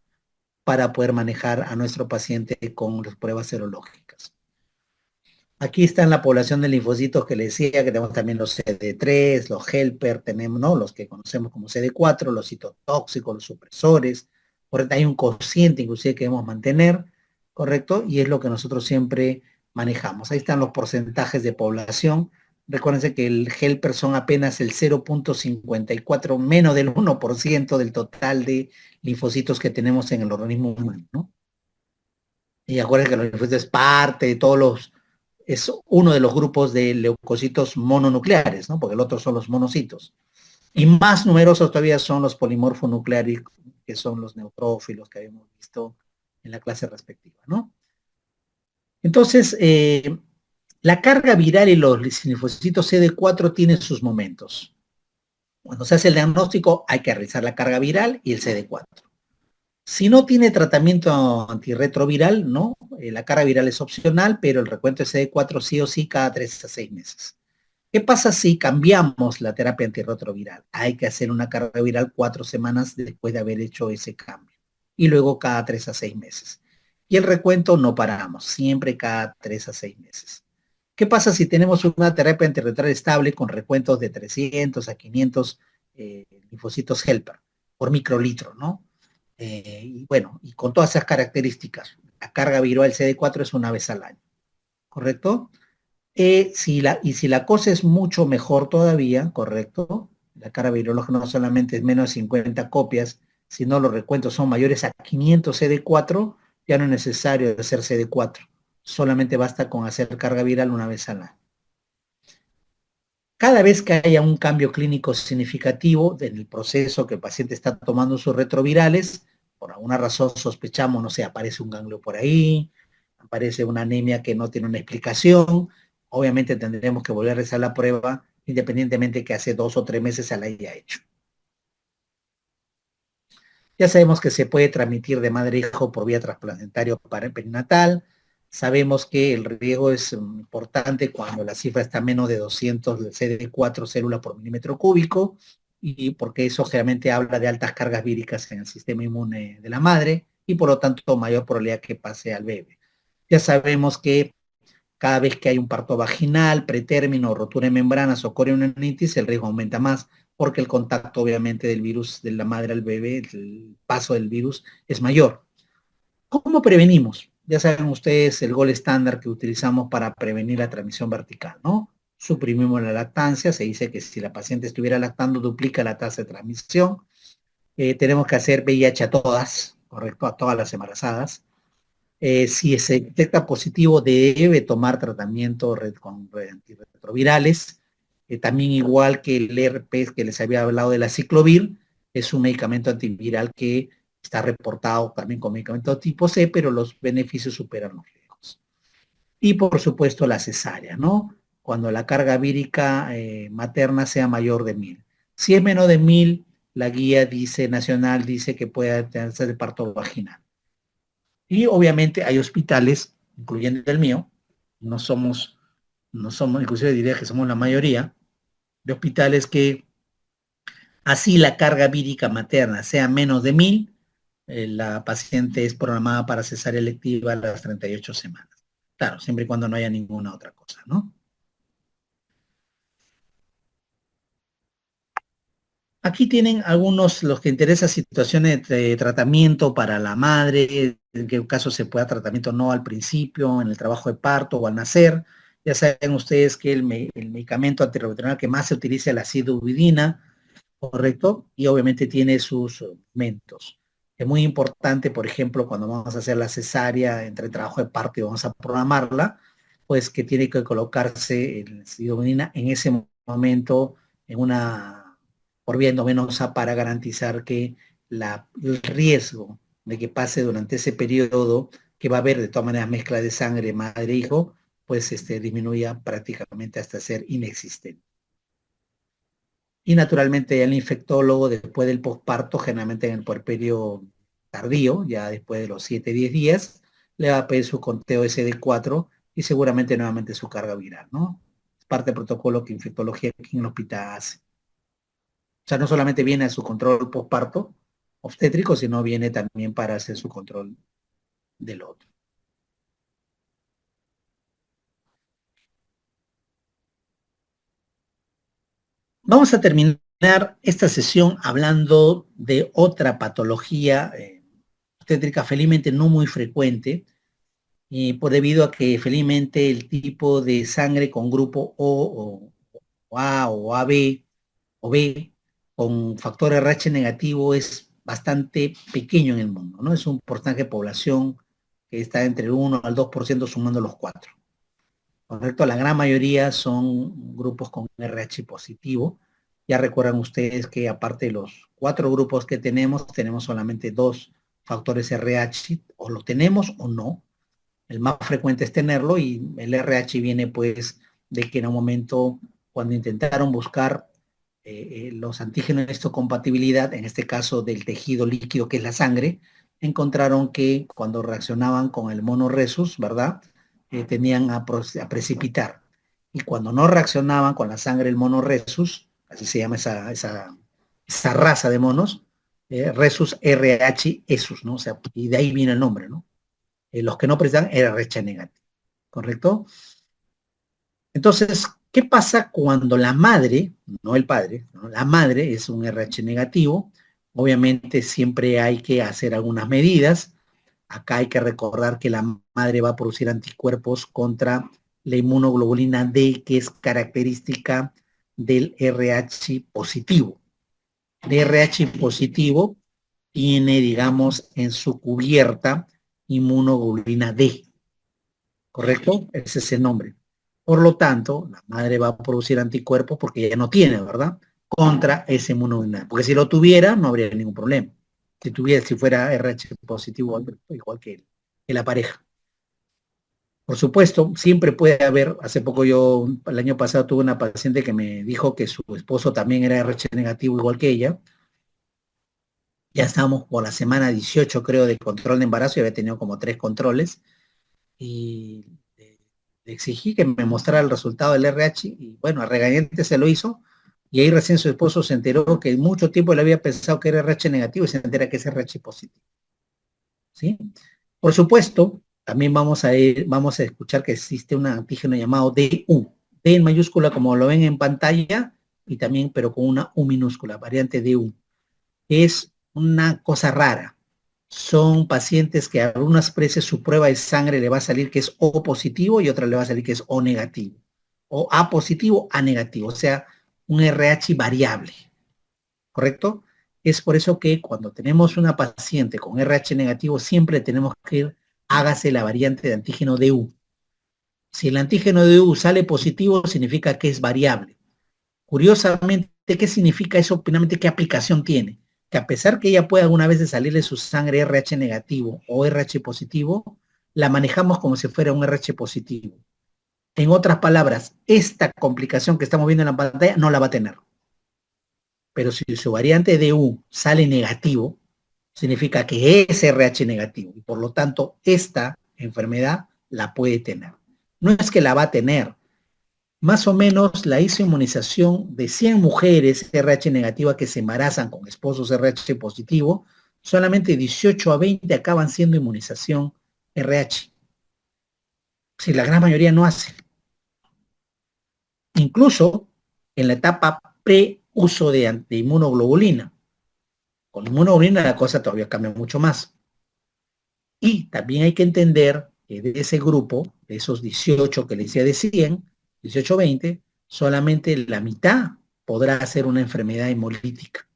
para poder manejar a nuestro paciente con las pruebas serológicas. Aquí está en la población de linfocitos que les decía que tenemos también los CD3, los helper, tenemos, ¿no? Los que conocemos como CD4, los citotóxicos, los supresores. Por hay un cociente inclusive que debemos mantener, ¿correcto? Y es lo que nosotros siempre manejamos. Ahí están los porcentajes de población. Recuérdense que el helper son apenas el 0.54, menos del 1% del total de linfocitos que tenemos en el organismo humano, ¿no? Y acuérdense que los linfocitos es parte de todos los, es uno de los grupos de leucocitos mononucleares, ¿no? Porque el otro son los monocitos. Y más numerosos todavía son los polimorfonucleares, que son los neutrófilos que habíamos visto en la clase respectiva, ¿no? Entonces, la carga viral y los linfocitos CD4 tienen sus momentos. Cuando se hace el diagnóstico hay que realizar la carga viral y el CD4. Si no tiene tratamiento antirretroviral, ¿no? La carga viral es opcional, pero el recuento de CD4 sí o sí cada 3 a 6 meses. ¿Qué pasa si cambiamos la terapia antirretroviral? Hay que hacer una carga viral 4 semanas después de haber hecho ese cambio. Y luego cada 3 a 6 meses. Y el recuento no paramos, siempre cada 3 a 6 meses. ¿Qué pasa si tenemos una terapia antirretroviral estable con recuentos de 300 a 500 linfocitos helper por microlitro, ¿no? Y bueno, y con todas esas características, la carga viral CD4 es una vez al año, ¿correcto? Si la cosa es mucho mejor todavía, ¿correcto? La carga virológica no solamente es menos de 50 copias, sino los recuentos son mayores a 500 CD4, ya no es necesario hacer CD4, solamente basta con hacer carga viral una vez al año. Cada vez que haya un cambio clínico significativo en el proceso que el paciente está tomando sus retrovirales, por alguna razón sospechamos, no sé, aparece un ganglio por ahí, aparece una anemia que no tiene una explicación, obviamente tendremos que volver a realizar la prueba, independientemente que hace 2 o 3 meses se la haya hecho. Ya sabemos que se puede transmitir de madre a hijo por vía transplantaria perinatal. Sabemos que el riesgo es importante cuando la cifra está menos de 200 de CD4 células por milímetro cúbico, y porque eso generalmente habla de altas cargas víricas en el sistema inmune de la madre y por lo tanto mayor probabilidad que pase al bebé. Ya sabemos que cada vez que hay un parto vaginal, pretérmino, rotura de membranas o corionitis, el riesgo aumenta más porque el contacto obviamente del virus de la madre al bebé, el paso del virus es mayor. ¿Cómo prevenimos? Ya saben ustedes el gol estándar que utilizamos para prevenir la transmisión vertical, ¿no? Suprimimos la lactancia, se dice que si la paciente estuviera lactando duplica la tasa de transmisión. Tenemos que hacer VIH a todas, correcto, a todas las embarazadas. Si se detecta positivo, debe tomar tratamiento con antirretrovirales. También igual que el herpes que les había hablado de la ciclovir, es un medicamento antiviral que está reportado también con medicamento tipo C, pero los beneficios superan los riesgos. Y por supuesto la cesárea, ¿no? Cuando la carga vírica materna sea mayor de 1000. Si es menos de 1000, la guía nacional dice que puede tenerse de parto vaginal. Y obviamente hay hospitales, incluyendo el mío, no somos, inclusive diría que somos la mayoría, de hospitales que así la carga vírica materna sea menos de 1000, la paciente es programada para cesárea electiva a las 38 semanas. Claro, siempre y cuando no haya ninguna otra cosa, ¿no? Aquí tienen algunos, los que interesan situaciones de tratamiento para la madre, en qué caso se pueda tratamiento no al principio, en el trabajo de parto o al nacer. Ya saben ustedes que el medicamento antirretroviral que más se utiliza es la acidobudina, ¿correcto? Y obviamente tiene sus momentos. Es muy importante, por ejemplo, cuando vamos a hacer la cesárea entre trabajo de parto y vamos a programarla, pues que tiene que colocarse el acidobudina en ese momento en una por vía endovenosa para garantizar que el riesgo de que pase durante ese periodo, que va a haber de todas maneras mezcla de sangre madre-hijo, pues disminuya prácticamente hasta ser inexistente. Y naturalmente el infectólogo después del posparto, generalmente en el puerperio tardío, ya después de los 7-10 días, le va a pedir su conteo SD4 y seguramente nuevamente su carga viral, ¿no? Es parte del protocolo que infectología aquí en el hospital hace. O sea, no solamente viene a su control posparto obstétrico, sino viene también para hacer su control del otro. Vamos a terminar esta sesión hablando de otra patología obstétrica felizmente no muy frecuente, y por debido a que felizmente el tipo de sangre con grupo o A o AB o B con factor RH negativo es bastante pequeño en el mundo, ¿no? Es un porcentaje de población que está entre el 1 al 2% sumando los cuatro. Correcto, la gran mayoría son grupos con RH positivo. Ya recuerdan ustedes que aparte de los 4 grupos que tenemos solamente 2 factores RH, o lo tenemos o no. El más frecuente es tenerlo y el RH viene pues de que en un momento cuando intentaron buscar los antígenos de histocompatibilidad, en este caso del tejido líquido que es la sangre, encontraron que cuando reaccionaban con el monoresus, ¿verdad? Tenían a precipitar. Y cuando no reaccionaban con la sangre del monoresus, así se llama esa raza de monos, resus RH esus, ¿no? O sea, y de ahí viene el nombre, ¿no? Los que no presentan RH negativo, ¿correcto? Entonces, ¿qué pasa cuando la madre, no el padre, ¿no? La madre es un RH negativo? Obviamente siempre hay que hacer algunas medidas. Acá hay que recordar que la madre va a producir anticuerpos contra la inmunoglobulina D, que es característica del RH positivo. El RH positivo tiene, digamos, en su cubierta inmunoglobulina D, ¿correcto? Ese es el nombre. Por lo tanto, la madre va a producir anticuerpos porque ella no tiene, ¿verdad? Contra ese inmunoglobulina. Porque si lo tuviera, no habría ningún problema. Si fuera RH positivo, igual que la pareja. Por supuesto, siempre puede haber, hace poco el año pasado tuve una paciente que me dijo que su esposo también era RH negativo igual que ella. Ya estábamos por la semana 18, creo, de control de embarazo, y había tenido como 3 controles. Y le exigí que me mostrara el resultado del RH y bueno, a regañadientes se lo hizo, y ahí recién su esposo se enteró que mucho tiempo le había pensado que era RH negativo y se entera que es RH positivo, ¿sí? Por supuesto, también vamos a escuchar que existe un antígeno llamado DU, D en mayúscula como lo ven en pantalla, y también pero con una U minúscula, variante DU. Es una cosa rara. Son pacientes que a algunas veces su prueba de sangre le va a salir que es O positivo y otra le va a salir que es O negativo. O A positivo, A negativo. O sea, un RH variable. ¿Correcto? Es por eso que cuando tenemos una paciente con RH negativo, siempre tenemos que ir, hágase la variante de antígeno DU. Si el antígeno DU sale positivo, significa que es variable. Curiosamente, ¿qué significa eso? Finalmente, ¿qué aplicación tiene? Que a pesar que ella pueda alguna vez de salir de su sangre RH negativo o RH positivo, la manejamos como si fuera un RH positivo. En otras palabras, esta complicación que estamos viendo en la pantalla no la va a tener. Pero si su variante DU sale negativo, significa que es RH negativo y por lo tanto esta enfermedad la puede tener. No es que la va a tener. Más o menos la hizo inmunización de 100 mujeres RH negativa que se embarazan con esposos RH positivo, solamente 18 a 20 acaban siendo inmunización RH. Si la gran mayoría no hace. Incluso en la etapa pre-uso de inmunoglobulina. Con inmunoglobulina la cosa todavía cambia mucho más. Y también hay que entender que de ese grupo, de esos 18 que le decía de 100, 18-20, solamente la mitad podrá ser una enfermedad hemolítica.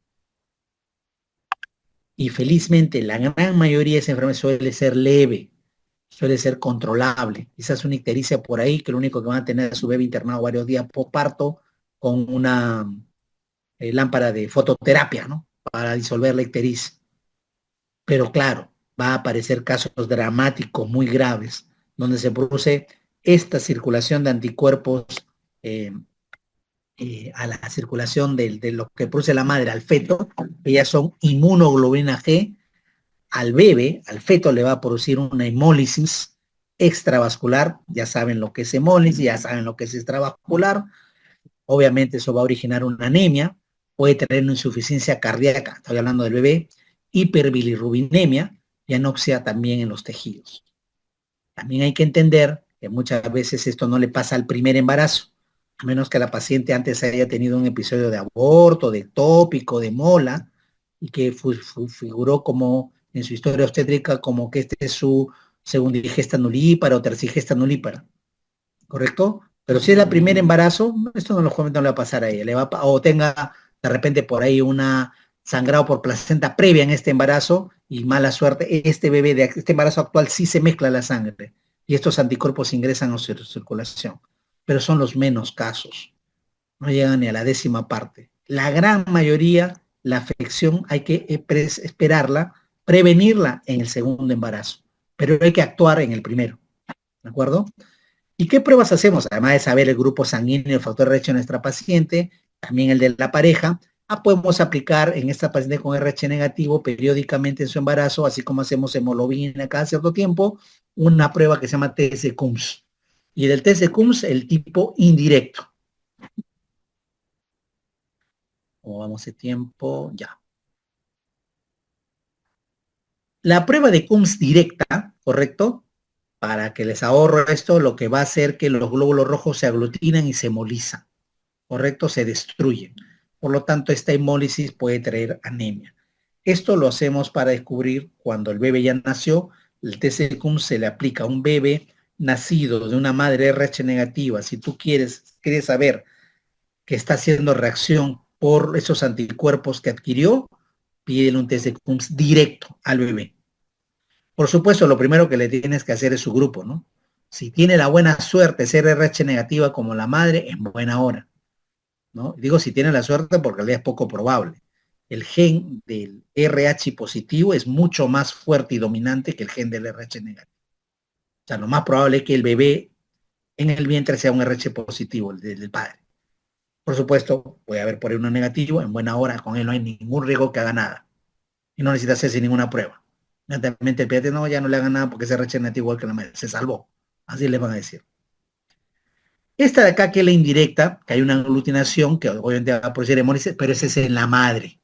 Y felizmente la gran mayoría de esa enfermedad suele ser leve, suele ser controlable. Quizás una ictericia por ahí, que lo único que van a tener es su bebé internado varios días por parto con una lámpara de fototerapia, ¿no? Para disolver la ictericia. Pero claro, va a aparecer casos dramáticos muy graves, donde se produce esta circulación de anticuerpos eh, a la circulación de lo que produce la madre al feto, ellas son inmunoglobulina G, al bebé, al feto le va a producir una hemólisis extravascular, ya saben lo que es hemólisis, ya saben lo que es extravascular, obviamente eso va a originar una anemia, puede tener una insuficiencia cardíaca, estoy hablando del bebé, hiperbilirrubinemia y anoxia también en los tejidos. También hay que entender que muchas veces esto no le pasa al primer embarazo, a menos que la paciente antes haya tenido un episodio de aborto, de tópico, de mola, y que figuró como en su historia obstétrica como que este es su segundigesta nulípara o tercigesta nulípara, ¿correcto? Pero si es el primer embarazo, esto no le va a pasar a ella, o tenga de repente por ahí una sangrado por placenta previa en este embarazo y mala suerte, este bebé de este embarazo actual sí se mezcla la sangre y estos anticuerpos ingresan a su circulación, pero son los menos casos, no llegan ni a la 10ª parte. La gran mayoría, la afección hay que esperarla, prevenirla en el segundo embarazo, pero hay que actuar en el primero, ¿de acuerdo? ¿Y qué pruebas hacemos? Además de saber el grupo sanguíneo, el factor RH de nuestra paciente, también el de la pareja, podemos aplicar en esta paciente con RH negativo periódicamente en su embarazo, así como hacemos hemoglobina cada cierto tiempo, una prueba que se llama TS-CUMS. Y del TS-CUMS, el tipo indirecto. ¿Cómo vamos de tiempo? Ya. La prueba de CUMS directa, ¿correcto? Para que les ahorro esto, lo que va a hacer que los glóbulos rojos se aglutinan y se hemolizan. ¿Correcto? Se destruyen. Por lo tanto, esta hemólisis puede traer anemia. Esto lo hacemos para descubrir cuando el bebé ya nació, el TCCUM se le aplica a un bebé nacido de una madre RH negativa. Si tú quieres saber que está haciendo reacción por esos anticuerpos que adquirió, pídele un TCCUM directo al bebé. Por supuesto, lo primero que le tienes que hacer es su grupo, ¿no? Si tiene la buena suerte de ser RH negativa como la madre, en buena hora, ¿no? Digo si tiene la suerte porque en realidad es poco probable. El gen del RH positivo es mucho más fuerte y dominante que el gen del RH negativo. O sea, lo más probable es que el bebé en el vientre sea un RH positivo, el del padre. Por supuesto, puede haber por ahí uno negativo, en buena hora, con él no hay ningún riesgo que haga nada. Y no necesita hacerse ninguna prueba. Inmediatamente el pediatra, no, ya no le haga nada porque ese RH negativo igual que la madre, se salvó. Así les van a decir. Esta de acá, que es la indirecta, que hay una aglutinación, que obviamente va a producir hemólisis, pero ese es en la madre,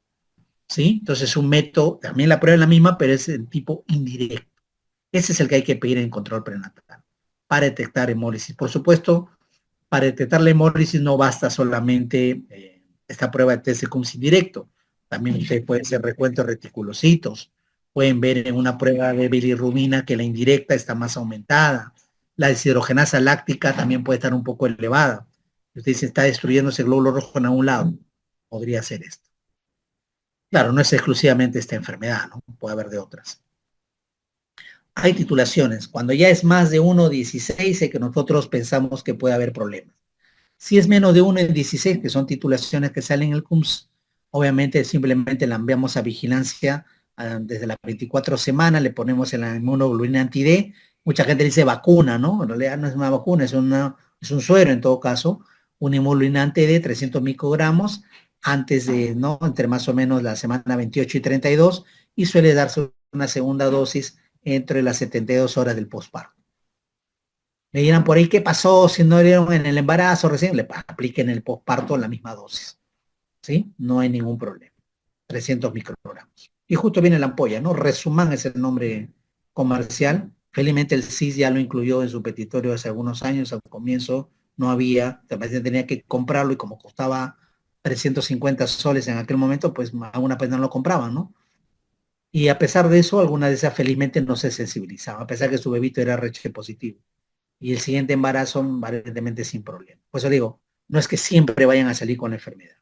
¿sí? Entonces es un método, también la prueba es la misma, pero es el tipo indirecto. Ese es el que hay que pedir en control prenatal, para detectar hemólisis. Por supuesto, para detectar la hemólisis no basta solamente esta prueba de TSCUMS indirecto, también usted puede hacer recuentos de reticulocitos, pueden ver en una prueba de bilirrubina que la indirecta está más aumentada, la deshidrogenasa láctica también puede estar un poco elevada. Usted dice, está destruyéndose el glóbulo rojo en algún lado, podría ser esto. Claro, no es exclusivamente esta enfermedad, ¿no? Puede haber de otras. Hay titulaciones. Cuando ya es más de 1,16 es que nosotros pensamos que puede haber problemas. Si es menos de 1 en 16, que son titulaciones que salen en el CUMS, obviamente simplemente la enviamos a vigilancia desde las 24 semanas, le ponemos en la inmunoglobulina anti-D. Mucha gente dice vacuna, ¿no? En realidad no es una vacuna, es un suero en todo caso, una inmunoglobulina anti-D, 300 microgramos, antes de, ¿no? Entre más o menos la semana 28 y 32, y suele darse una segunda dosis entre las 72 horas del posparto. Me dirán por ahí, ¿qué pasó si no dieron en el embarazo recién? Le apliquen en el posparto la misma dosis, ¿sí? No hay ningún problema. 300 microgramos. Y justo viene la ampolla, ¿no? Resuman es el nombre comercial. Felizmente el CIS ya lo incluyó en su petitorio hace algunos años. Al comienzo no había, tenía que comprarlo y como costaba 350 soles en aquel momento, pues alguna vez no lo compraban, ¿no? Y a pesar de eso, alguna de esas felizmente no se sensibilizaban, a pesar que su bebito era RH positivo y el siguiente embarazo aparentemente sin problema. Por eso digo, no es que siempre vayan a salir con la enfermedad.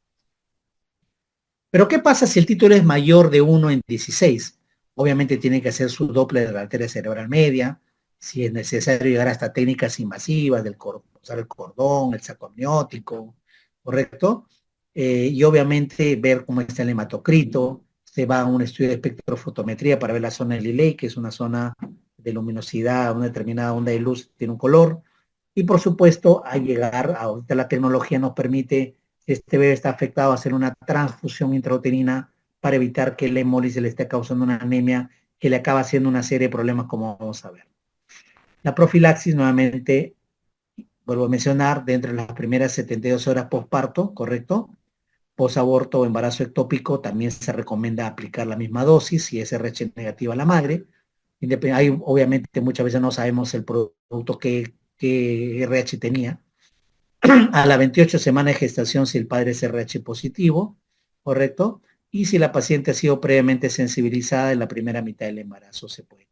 Pero ¿qué pasa si el título es mayor de 1 en 16? Obviamente tiene que hacer su Doppler de la arteria cerebral media, si es necesario llegar hasta técnicas invasivas del usar el cordón, el saco amniótico, ¿correcto? Y obviamente ver cómo está el hematocrito, se va a un estudio de espectrofotometría para ver la zona de Liley, que es una zona de luminosidad, una determinada onda de luz tiene un color, y por supuesto, al llegar, ahorita la tecnología nos permite, si este bebé está afectado, hacer una transfusión intrauterina para evitar que la hemólisis le esté causando una anemia que le acaba haciendo una serie de problemas como vamos a ver. La profilaxis, nuevamente, vuelvo a mencionar, dentro de las primeras 72 horas postparto, ¿correcto? Posaborto o embarazo ectópico, también se recomienda aplicar la misma dosis si es RH negativa a la madre. Hay, obviamente, muchas veces no sabemos el producto que RH tenía. A la 28 semana de gestación si el padre es RH positivo, ¿correcto? Y si la paciente ha sido previamente sensibilizada en la primera mitad del embarazo, se puede.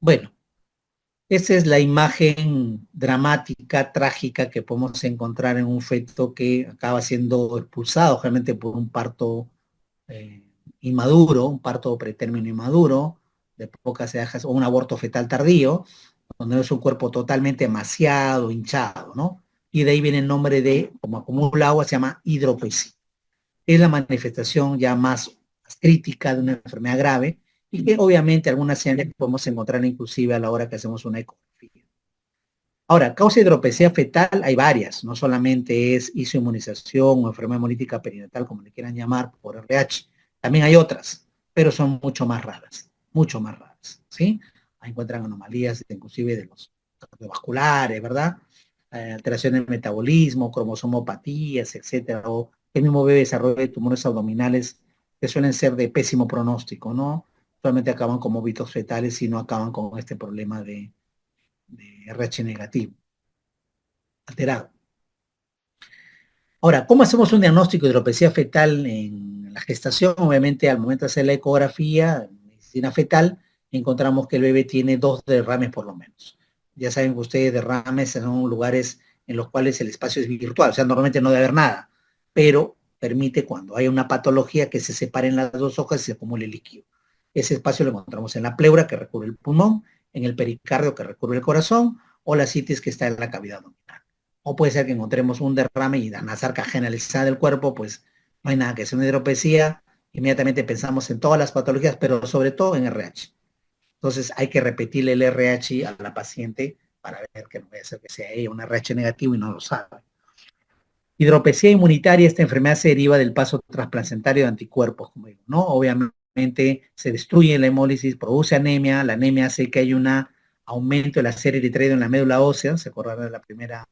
Bueno, esa es la imagen dramática, trágica que podemos encontrar en un feto que acaba siendo expulsado realmente por un parto eh, inmaduro, un parto pretérmino inmaduro, de pocas edades, o un aborto fetal tardío, donde es un cuerpo totalmente emaciado, hinchado, ¿no? Y de ahí viene el nombre de, como acumula agua, se llama hidropesía. Es la manifestación ya más crítica de una enfermedad grave y que obviamente algunas señales podemos encontrar inclusive a la hora que hacemos una ecografía. Ahora, causa de hidropesía fetal hay varias, no solamente es isoinmunización o enfermedad hemolítica perinatal, como le quieran llamar, por RH. También hay otras, pero son mucho más raras, ¿sí? Ahí encuentran anomalías inclusive de los cardiovasculares, ¿verdad? Alteraciones de metabolismo, cromosomopatías, etcétera, o el mismo bebé desarrolla tumores abdominales que suelen ser de pésimo pronóstico, ¿no? Solamente acaban como óbitos fetales y no acaban con este problema de RH negativo, alterado. Ahora, ¿cómo hacemos un diagnóstico de hidropesía fetal en la gestación? Obviamente, al momento de hacer la ecografía, en medicina fetal, encontramos que el bebé tiene 2 derrames por lo menos. Ya saben que ustedes derrames son lugares en los cuales el espacio es virtual, o sea, normalmente no debe haber nada, pero permite cuando hay una patología que se separen las dos hojas y se acumule líquido. Ese espacio lo encontramos en la pleura que recubre el pulmón, en el pericardio que recubre el corazón, o la citis que está en la cavidad abdominal. O puede ser que encontremos un derrame y la nazarca generalizada del cuerpo, pues no hay nada que sea una hidropesía. Inmediatamente pensamos en todas las patologías, pero sobre todo en RH. Entonces hay que repetirle el RH a la paciente para ver que no puede ser que sea ella un RH negativo y no lo sabe. Hidropesía inmunitaria, esta enfermedad se deriva del paso transplacentario de anticuerpos, como digo, ¿no? Obviamente se destruye la hemólisis, produce anemia, la anemia hace que haya un aumento de la serie eritreo en la médula ósea, se acordarán de la primera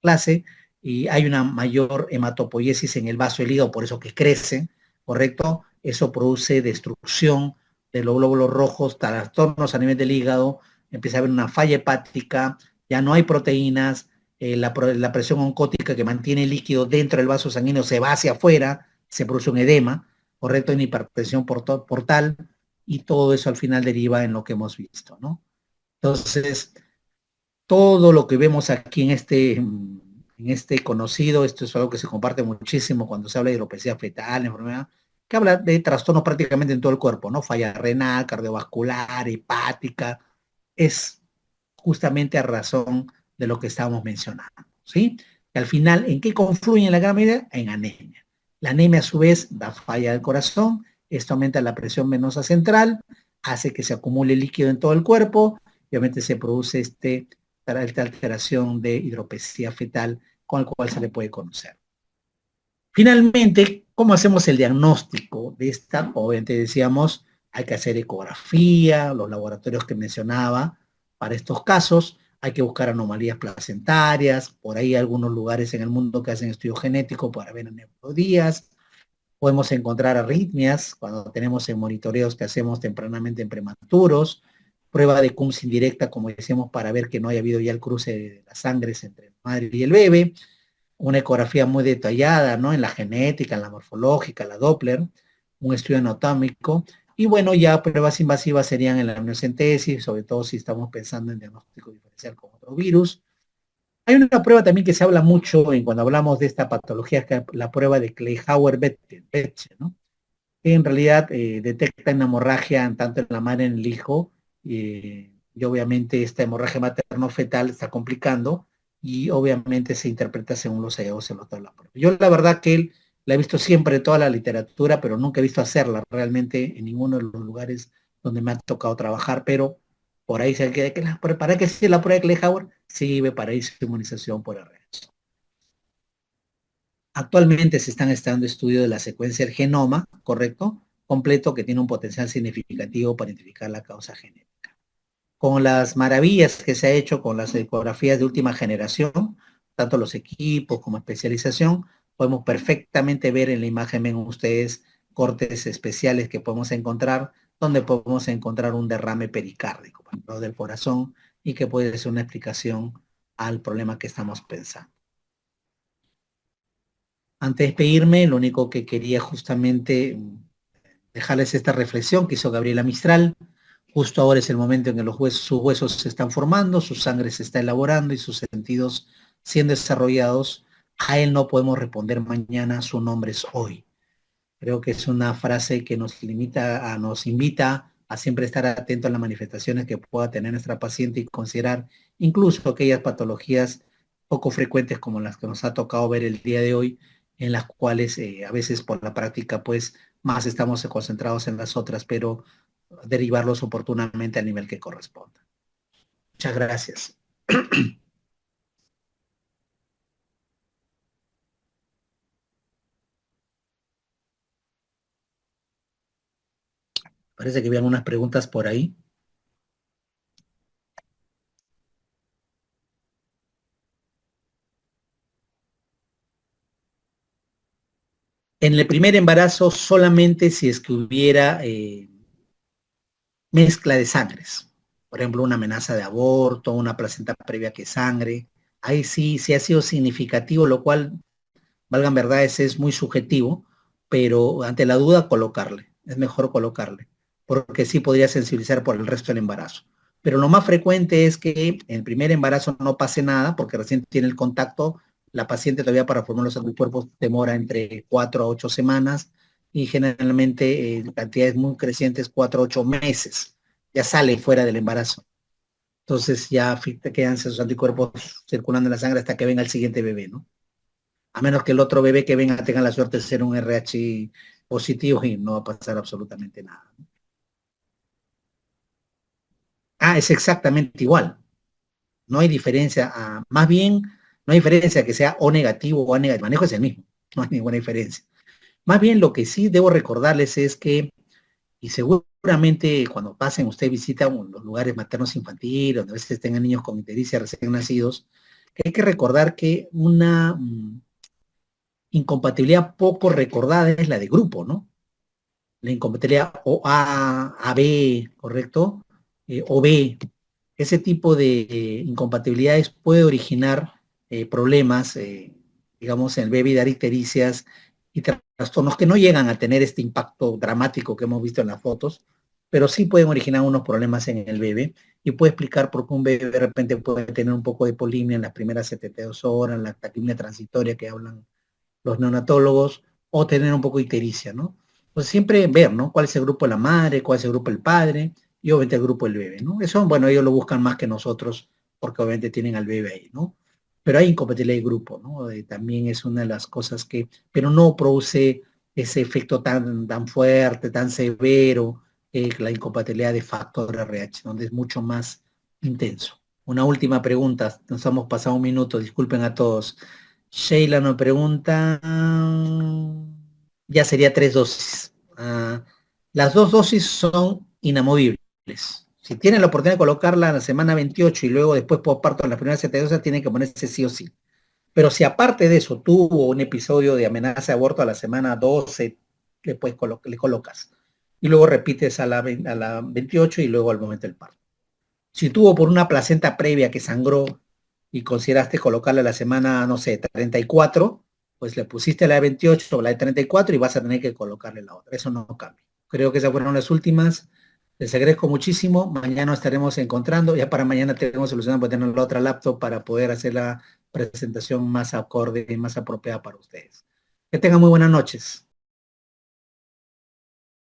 clase, y hay una mayor hematopoiesis en el vaso del hígado, por eso que crecen, ¿correcto? Eso produce destrucción de los glóbulos rojos, trastornos a nivel del hígado, empieza a haber una falla hepática, ya no hay proteínas, la presión oncótica que mantiene el líquido dentro del vaso sanguíneo se va hacia afuera, se produce un edema, ¿correcto? En hipertensión portal, y todo eso al final deriva en lo que hemos visto, ¿no? Entonces, todo lo que vemos aquí en este en este conocido, esto es algo que se comparte muchísimo cuando se habla de hidropesia fetal, enfermedad, que habla de trastornos prácticamente en todo el cuerpo, ¿no? Falla renal, cardiovascular, hepática, es justamente a razón de lo que estábamos mencionando, ¿sí? Y al final, ¿en qué confluye la gran medida? En anemia. La anemia, a su vez, da falla del corazón, esto aumenta la presión venosa central, hace que se acumule líquido en todo el cuerpo, y obviamente se produce esta alteración de hidropesía fetal con el cual se le puede conocer. Finalmente, ¿cómo hacemos el diagnóstico de esta? Obviamente decíamos, hay que hacer ecografía, los laboratorios que mencionaba para estos casos, hay que buscar anomalías placentarias, por ahí hay algunos lugares en el mundo que hacen estudios genéticos para ver aneuploidías, podemos encontrar arritmias cuando tenemos en monitoreos que hacemos tempranamente en prematuros, prueba de CUMS indirecta, como decíamos, para ver que no haya habido ya el cruce de las sangres entre la madre y el bebé, una ecografía muy detallada, ¿no? En la genética, en la morfológica, la Doppler, un estudio anatómico, y bueno, ya pruebas invasivas serían en la amniocentesis, sobre todo si estamos pensando en diagnóstico diferencial con otro virus. Hay una prueba también que se habla mucho en cuando hablamos de esta patología, que es la prueba de Kleihauer-Betze, ¿no? Que en realidad detecta una hemorragia tanto en la madre como en el hijo, y obviamente esta hemorragia materno-fetal está complicando, y obviamente se interpreta según los hallazgos en la prueba. Yo la verdad que la he visto siempre en toda la literatura, pero nunca he visto hacerla realmente en ninguno de los lugares donde me ha tocado trabajar, pero por ahí se que ¿para qué sirve la prueba de Kleihauer? Sirve para inmunización por RNA. Actualmente se están estudiando estudios de la secuencia del genoma, ¿correcto? Completo, que tiene un potencial significativo para identificar la causa genética. Con las maravillas que se ha hecho con las ecografías de última generación, tanto los equipos como especialización, podemos perfectamente ver en la imagen, ven ustedes, cortes especiales que podemos encontrar, donde podemos encontrar un derrame pericárdico, por ejemplo, del corazón, y que puede ser una explicación al problema que estamos pensando. Antes de despedirme, lo único que quería justamente dejarles esta reflexión que hizo Gabriela Mistral. Justo ahora es el momento en que sus huesos se están formando, su sangre se está elaborando y sus sentidos siendo desarrollados. A él no podemos responder mañana, su nombre es hoy. Creo que es una frase que nos invita a siempre estar atento a las manifestaciones que pueda tener nuestra paciente y considerar incluso aquellas patologías poco frecuentes como las que nos ha tocado ver el día de hoy, en las cuales a veces por la práctica pues más estamos concentrados en las otras, pero derivarlos oportunamente al nivel que corresponda. Muchas gracias. Parece que habían unas preguntas por ahí. En el primer embarazo solamente si es que hubiera mezcla de sangres. Por ejemplo, una amenaza de aborto, una placenta previa que sangre. Ahí sí, sí ha sido significativo, lo cual, valgan verdades, es muy subjetivo, pero ante la duda colocarle. Es mejor colocarle, porque sí podría sensibilizar por el resto del embarazo. Pero lo más frecuente es que en el primer embarazo no pase nada, porque recién tiene el contacto, la paciente todavía para formar los anticuerpos demora entre 4 a 8 semanas, y generalmente cantidades muy crecientes, 4 a 8 meses, ya sale fuera del embarazo. Entonces ya te quedan esos anticuerpos circulando en la sangre hasta que venga el siguiente bebé, ¿no? A menos que el otro bebé que venga tenga la suerte de ser un RH positivo y no va a pasar absolutamente nada. Ah, es exactamente igual. No hay diferencia. Más bien, no hay diferencia que sea O negativo o A negativo. El manejo es el mismo. No hay ninguna diferencia. Más bien, lo que sí debo recordarles es que, y seguramente cuando pasen, usted visita los lugares maternos infantiles, donde a veces tengan niños con ictericia recién nacidos, que hay que recordar que una incompatibilidad poco recordada es la de grupo, ¿no? La incompatibilidad OA, AB, ¿correcto? OB. Ese tipo de incompatibilidades puede originar problemas, digamos, en el bebé, dar ictericias y trastornos que no llegan a tener este impacto dramático que hemos visto en las fotos, pero sí pueden originar unos problemas en el bebé y puede explicar por qué un bebé de repente puede tener un poco de polimia en las primeras 72 horas, la taquimia transitoria que hablan los neonatólogos, o tener un poco de ictericia, ¿no? Pues siempre ver, ¿no? ¿Cuál es el grupo de la madre, cuál es el grupo del padre y obviamente el grupo del bebé, ¿no? Eso, bueno, ellos lo buscan más que nosotros porque obviamente tienen al bebé ahí, ¿no? Pero hay incompatibilidad de grupo, ¿no? También es una de las cosas que, pero no produce ese efecto tan fuerte, tan severo, la incompatibilidad de factor RH, donde es mucho más intenso. Una última pregunta, nos hemos pasado un minuto, disculpen a todos. Sheila nos pregunta, ya sería 3 dosis. Las 2 dosis son inamovibles. Si tiene la oportunidad de colocarla en la semana 28 y luego después posparto en las primeras 72 tiene que ponerse sí o sí. Pero si aparte de eso tuvo un episodio de amenaza de aborto a la semana 12, le colocas. Y luego repites a la 28 y luego al momento del parto. Si tuvo por una placenta previa que sangró y consideraste colocarle a la semana, no sé, 34, pues le pusiste la de 28 o la de 34 y vas a tener que colocarle la otra. Eso no cambia. Creo que esas fueron las últimas. Les agradezco muchísimo. Mañana nos estaremos encontrando. Ya para mañana tenemos solucionado para tener la otra laptop para poder hacer la presentación más acorde y más apropiada para ustedes. Que tengan muy buenas noches.